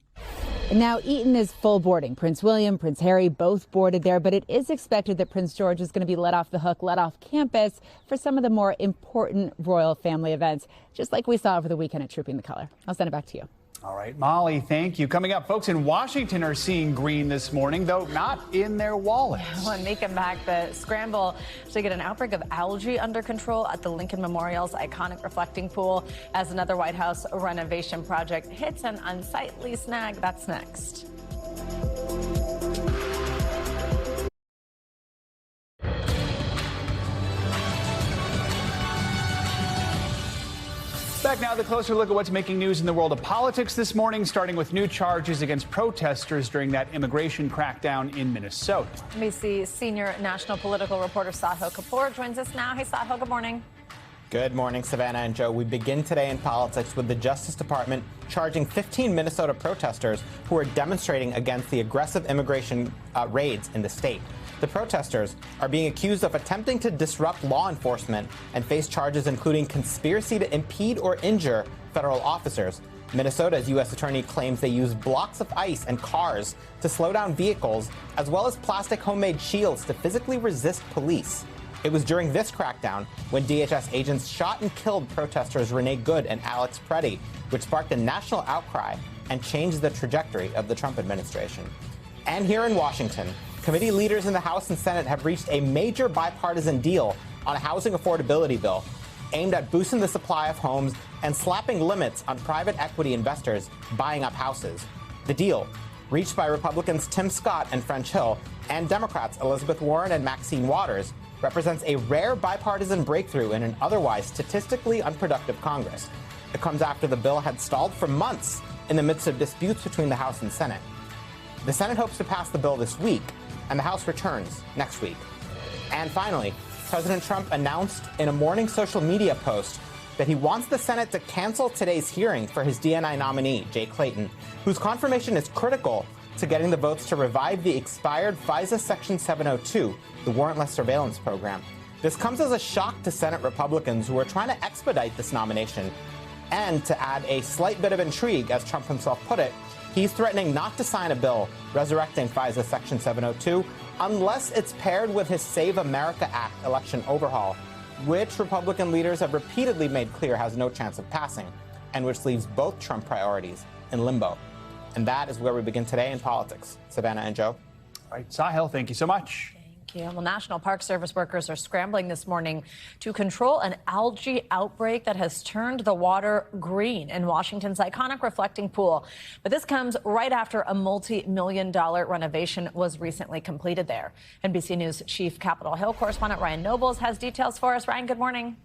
And now Eton is full boarding. Prince William, Prince Harry both boarded there, but it is expected that Prince George is going to be let off the hook, let off campus for some of the more important royal family events, just like we saw over the weekend at Trooping the Color. I'll send it back to you. All right, Molly, thank you. Coming up, folks in Washington are seeing green this morning, though not in their wallets. Well, and making back the scramble to get an outbreak of algae under control at the Lincoln Memorial's iconic reflecting pool as another White House renovation project hits an unsightly snag. That's next. Back now, the closer look at what's making news in the world of politics this morning, starting with new charges against protesters during that immigration crackdown in Minnesota. NBC senior national political reporter Sahil Kapoor joins us now. Hey, Sahil, good morning. Good morning, Savannah and Joe. We begin today in politics with the Justice Department charging 15 Minnesota protesters who are demonstrating against the aggressive immigration raids in the state. The protesters are being accused of attempting to disrupt law enforcement and face charges including conspiracy to impede or injure federal officers. Minnesota's U.S. attorney claims they used blocks of ice and cars to slow down vehicles, as well as plastic homemade shields to physically resist police. It was during this crackdown when DHS agents shot and killed protesters Renee Good and Alex Preddy, which sparked a national outcry and changed the trajectory of the Trump administration. And here in Washington, committee leaders in the House and Senate have reached a major bipartisan deal on a housing affordability bill aimed at boosting the supply of homes and slapping limits on private equity investors buying up houses. The deal, reached by Republicans Tim Scott and French Hill and Democrats Elizabeth Warren and Maxine Waters, represents a rare bipartisan breakthrough in an otherwise statistically unproductive Congress. It comes after the bill had stalled for months in the midst of disputes between the House and Senate. The Senate hopes to pass the bill this week, and the House returns next week. And finally, President Trump announced in a morning social media post that he wants the Senate to cancel today's hearing for his DNI nominee, Jay Clayton, whose confirmation is critical to getting the votes to revive the expired FISA Section 702, the warrantless surveillance program. This comes as a shock to Senate Republicans who are trying to expedite this nomination. And to add a slight bit of intrigue, as Trump himself put it, he's threatening not to sign a bill resurrecting FISA Section 702 unless it's paired with his Save America Act election overhaul, which Republican leaders have repeatedly made clear has no chance of passing, and which leaves both Trump priorities in limbo. And that is where we begin today in politics. Savannah and Joe. All right, Sahil, thank you so much. Thank you. Well, National Park Service workers are scrambling this morning to control an algae outbreak that has turned the water green in Washington's iconic reflecting pool. But this comes right after a multi-million-dollar renovation was recently completed there. NBC News Chief Capitol Hill correspondent Ryan Nobles has details for us. Ryan, good morning.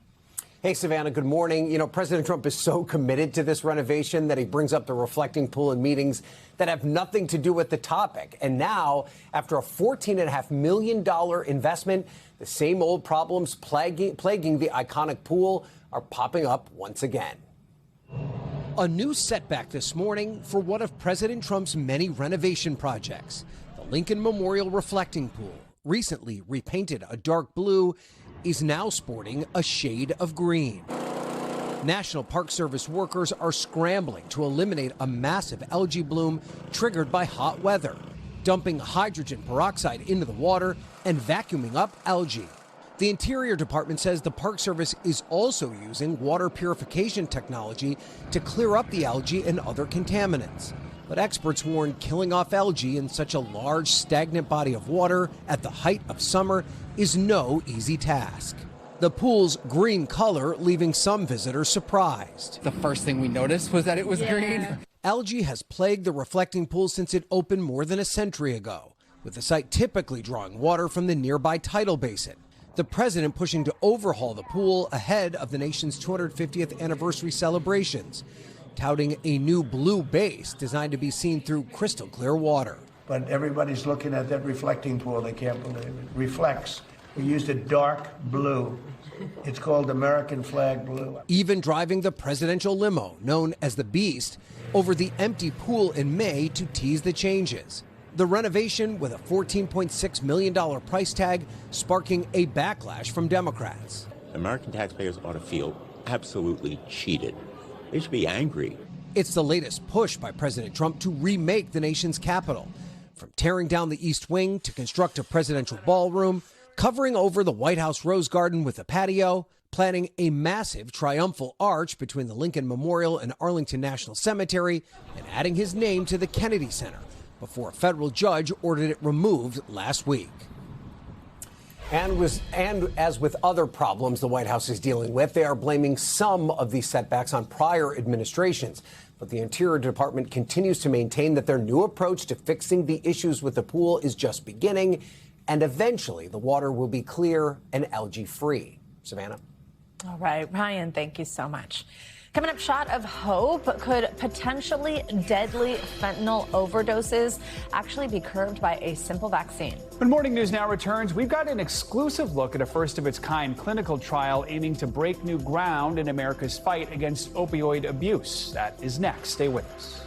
Hey, Savannah, good morning. You know, President Trump is so committed to this renovation that he brings up the reflecting pool in meetings that have nothing to do with the topic. And now, after a $14.5 million investment, the same old problems plaguing the iconic pool are popping up once again. A new setback this morning for one of President Trump's many renovation projects, the Lincoln Memorial Reflecting Pool, recently repainted a dark blue, is now sporting a shade of green. National Park Service workers are scrambling to eliminate a massive algae bloom triggered by hot weather, dumping hydrogen peroxide into the water and vacuuming up algae. The Interior Department says the Park Service is also using water purification technology to clear up the algae and other contaminants. But experts warn killing off algae in such a large, stagnant body of water at the height of summer is no easy task. The pool's green color leaving some visitors surprised. The first thing we noticed was that it was green. Algae has plagued the reflecting pool since it opened more than a century ago, with the site typically drawing water from the nearby tidal basin. The president pushing to overhaul the pool ahead of the nation's 250th anniversary celebrations, touting a new blue base designed to be seen through crystal clear water. But everybody's looking at that reflecting pool. They can't believe it. Reflects. We used a dark blue. It's called American flag blue. Even driving the presidential limo, known as the Beast, over the empty pool in May to tease the changes. The renovation, with a $14.6 million price tag, sparking a backlash from Democrats. American taxpayers ought to feel absolutely cheated. They should be angry. It's the latest push by President Trump to remake the nation's capital. From tearing down the East Wing to construct a presidential ballroom, covering over the White House Rose Garden with a patio, planning a massive triumphal arch between the Lincoln Memorial and Arlington National Cemetery, and adding his name to the Kennedy Center before a federal judge ordered it removed last week. And as with other problems the White House is dealing with, they are blaming some of these setbacks on prior administrations. But the Interior Department continues to maintain that their new approach to fixing the issues with the pool is just beginning, and eventually the water will be clear and algae-free. Savannah? All right, Ryan, thank you so much. Coming up, shot of hope. Could potentially deadly fentanyl overdoses actually be curbed by a simple vaccine? When Morning News Now returns, we've got an exclusive look at a first-of-its-kind clinical trial aiming to break new ground in America's fight against opioid abuse. That is next. Stay with us.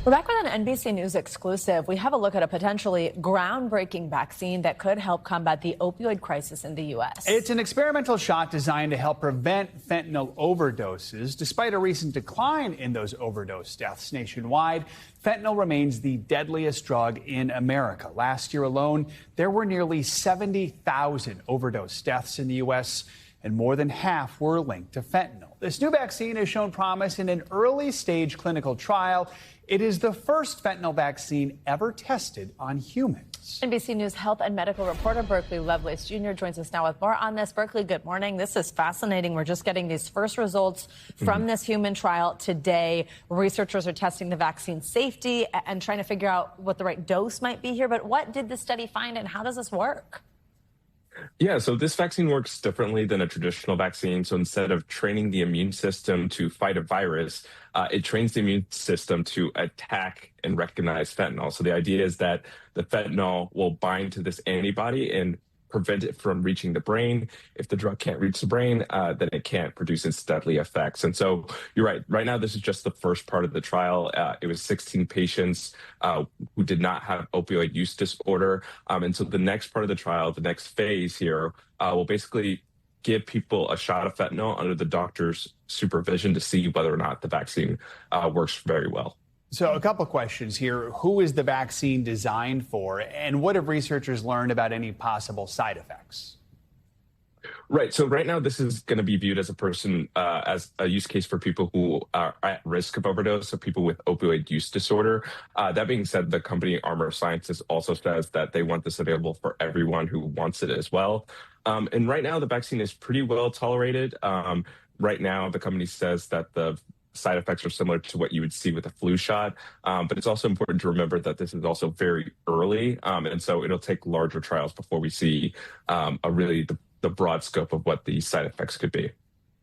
We're back with an NBC News exclusive. We have a look at a potentially groundbreaking vaccine that could help combat the opioid crisis in the U.S. It's an experimental shot designed to help prevent fentanyl overdoses. Despite a recent decline in those overdose deaths nationwide, fentanyl remains the deadliest drug in America. Last year alone, there were nearly 70,000 overdose deaths in the U.S., and more than half were linked to fentanyl. This new vaccine has shown promise in an early-stage clinical trial. It is the first fentanyl vaccine ever tested on humans. NBC News health and medical reporter Berkeley Lovelace Jr. joins us now with more on this. Berkeley, good morning. This is fascinating. We're just getting these first results from this human trial today. Researchers are testing the vaccine safety and trying to figure out what the right dose might be here. But what did the study find and how does this work? Yeah, so this vaccine works differently than a traditional vaccine. So instead of training the immune system to fight a virus, it trains the immune system to attack and recognize fentanyl. So the idea is that the fentanyl will bind to this antibody and prevent it from reaching the brain. If the drug can't reach the brain, then it can't produce its deadly effects. And so you're right. Right now, this is just the first part of the trial. It was 16 patients who did not have opioid use disorder. And so the next part of the trial, the next phase here, will basically give people a shot of fentanyl under the doctor's supervision to see whether or not the vaccine works very well. So a couple of questions here. Who is the vaccine designed for, and what have researchers learned about any possible side effects? Right. So right now, this is going to be viewed as as a use case for people who are at risk of overdose, so people with opioid use disorder. That being said, the company Armor Sciences also says that they want this available for everyone who wants it as well. And right now, the vaccine is pretty well tolerated. Right now, the company says that the side effects are similar to what you would see with a flu shot. But it's also important to remember that this is also very early. And so it'll take larger trials before we see the broad scope of what the side effects could be.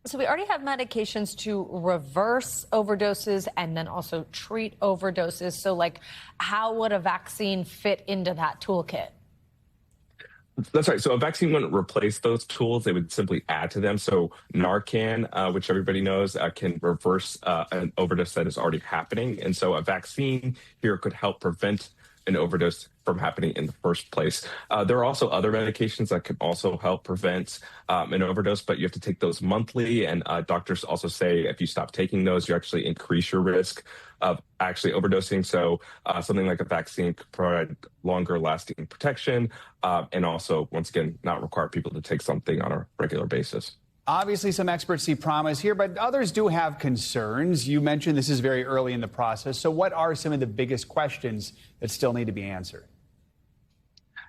So we already have medications to reverse overdoses and then also treat overdoses. So like, how would a vaccine fit into that toolkit? That's right. So a vaccine wouldn't replace those tools. They would simply add to them. So Narcan, which everybody knows, can reverse an overdose that is already happening. And so a vaccine here could help prevent an overdose from happening in the first place. There are also other medications that can also help prevent an overdose, but you have to take those monthly. And doctors also say if you stop taking those, you actually increase your risk of actually overdosing. So something like a vaccine could provide longer lasting protection and also, once again, not require people to take something on a regular basis. Obviously, some experts see promise here, but others do have concerns. You mentioned this is very early in the process. So what are some of the biggest questions that still need to be answered?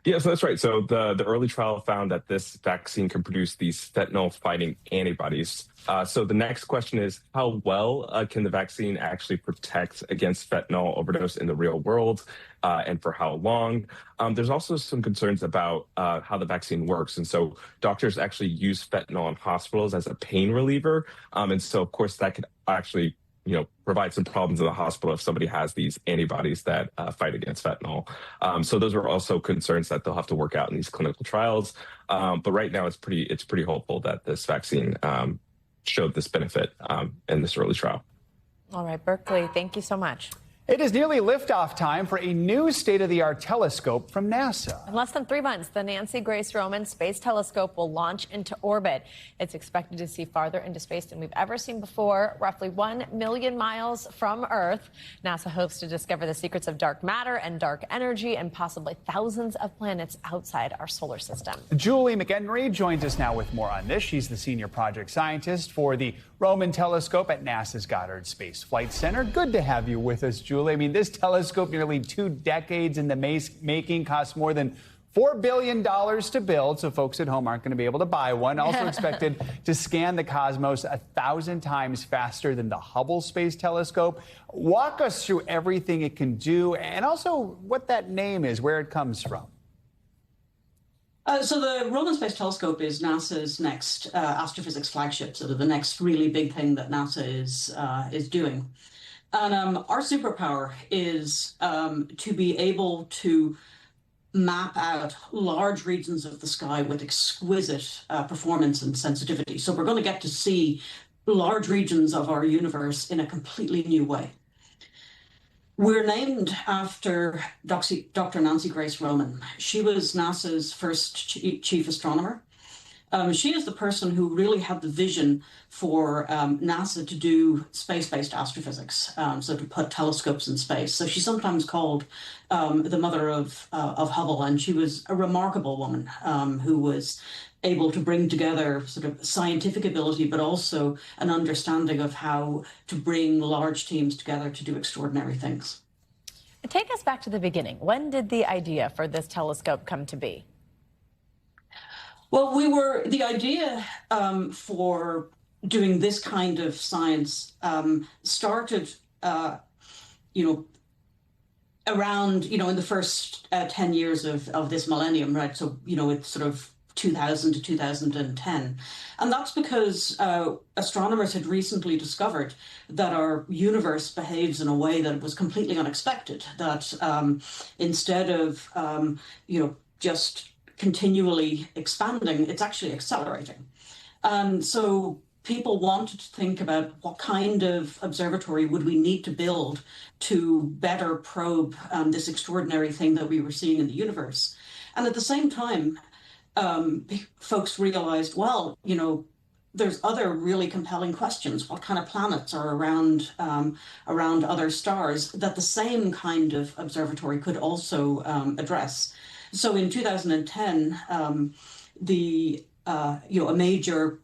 Yeah, so that's right. So the early trial found that this vaccine can produce these fentanyl-fighting antibodies. So the next question is, how well can the vaccine actually protect against fentanyl overdose in the real world, and for how long? There's also some concerns about how the vaccine works. And so doctors actually use fentanyl in hospitals as a pain reliever. And so, of course, that could actually provide some problems in the hospital if somebody has these antibodies that fight against fentanyl. So those are also concerns that they'll have to work out in these clinical trials. But right now, it's pretty hopeful that this vaccine showed this benefit in this early trial. All right, Berkeley, thank you so much. It is nearly liftoff time for a new state-of-the-art telescope from NASA. In less than 3 months, the Nancy Grace Roman Space Telescope will launch into orbit. It's expected to see farther into space than we've ever seen before, roughly 1 million miles from Earth. NASA hopes to discover the secrets of dark matter and dark energy and possibly thousands of planets outside our solar system. Julie McHenry joins us now with more on this. She's the senior project scientist for the Roman Telescope at NASA's Goddard Space Flight Center. Good to have you with us, Julie. I mean, this telescope, nearly 2 decades in the making, cost more than $4 billion to build, so folks at home aren't going to be able to buy one. Also expected to scan the cosmos 1,000 times faster than the Hubble Space Telescope. Walk us through everything it can do and also what that name is, where it comes from. So the Roman Space Telescope is NASA's next astrophysics flagship, sort of the next really big thing that NASA is doing. And our superpower is to be able to map out large regions of the sky with exquisite performance and sensitivity. So we're going to get to see large regions of our universe in a completely new way. We're named after Dr. Nancy Grace Roman. She was NASA's first chief astronomer. She is the person who really had the vision for NASA to do space-based astrophysics, so to put telescopes in space. So she's sometimes called the mother of Hubble, and she was a remarkable woman who was able to bring together sort of scientific ability, but also an understanding of how to bring large teams together to do extraordinary things. Take us back to the beginning. When did the idea for this telescope come to be? Well, the idea for doing this kind of science started, around, in the first 10 years of this millennium, right? So, it's sort of 2000 to 2010. And that's because astronomers had recently discovered that our universe behaves in a way that was completely unexpected, that instead of, just continually expanding, it's actually accelerating. And so people wanted to think about what kind of observatory would we need to build to better probe this extraordinary thing that we were seeing in the universe. And at the same time, folks realized, well, there's other really compelling questions. What kind of planets are around other stars that the same kind of observatory could also address? So in 2010, a major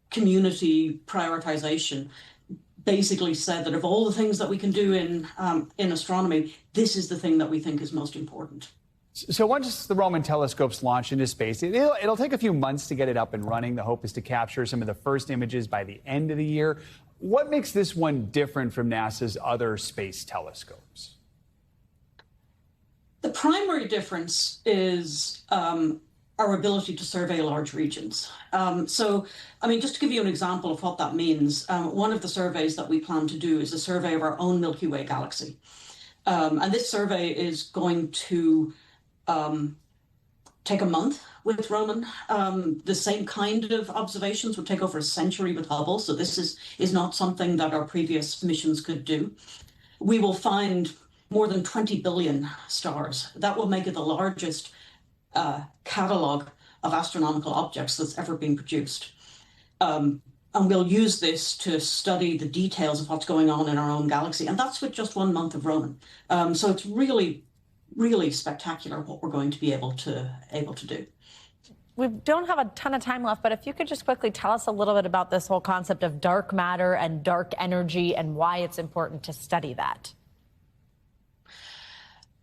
community prioritization basically said that of all the things that we can do in astronomy, this is the thing that we think is most important. So once the Roman telescope's launched into space, it'll take a few months to get it up and running. The hope is to capture some of the first images by the end of the year. what makes this one different from NASA's other space telescopes? The primary difference is our ability to survey large regions. Just to give you an example of what that means, one of the surveys that we plan to do is a survey of our own Milky Way galaxy. And this survey is going to take a month with Roman. The same kind of observations would take over a century with Hubble, so this is not something that our previous missions could do. We will find more than 20 billion stars. That will make it the largest catalog of astronomical objects that's ever been produced. And we'll use this to study the details of what's going on in our own galaxy. And that's with just 1 month of Roman. So it's really, really spectacular what we're going to be able to do. We don't have a ton of time left, but if you could just quickly tell us a little bit about this whole concept of dark matter and dark energy and why it's important to study that.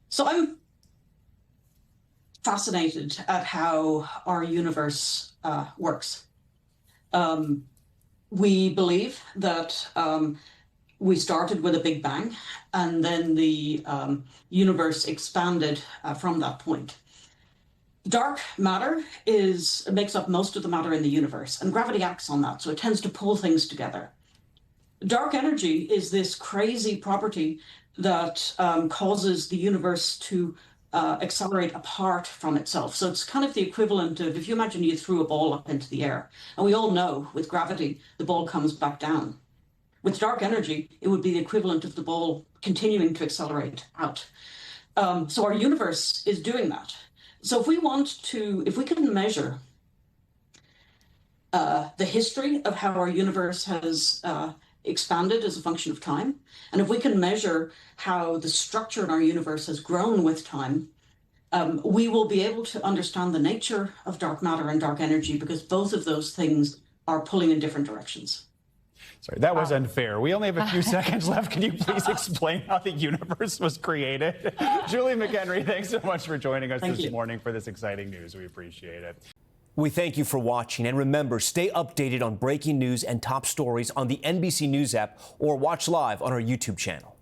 So I'm fascinated at how our universe works. We believe that we started with a Big Bang, and then the universe expanded from that point. Dark matter makes up most of the matter in the universe, and gravity acts on that, so it tends to pull things together. Dark energy is this crazy property that causes the universe to accelerate apart from itself. So it's kind of the equivalent of, if you imagine you threw a ball up into the air, and we all know with gravity, the ball comes back down. With dark energy, it would be the equivalent of the ball continuing to accelerate out. So our universe is doing that. So if we can measure the history of how our universe has expanded as a function of time, and if we can measure how the structure in our universe has grown with time, we will be able to understand the nature of dark matter and dark energy, because both of those things are pulling in different directions. Sorry, that was unfair. We only have a few seconds left. Can you please explain how the universe was created? Julie McHenry, thanks so much for joining us this morning for this exciting news. We appreciate it. We thank you for watching, and remember, stay updated on breaking news and top stories on the NBC News app or watch live on our YouTube channel.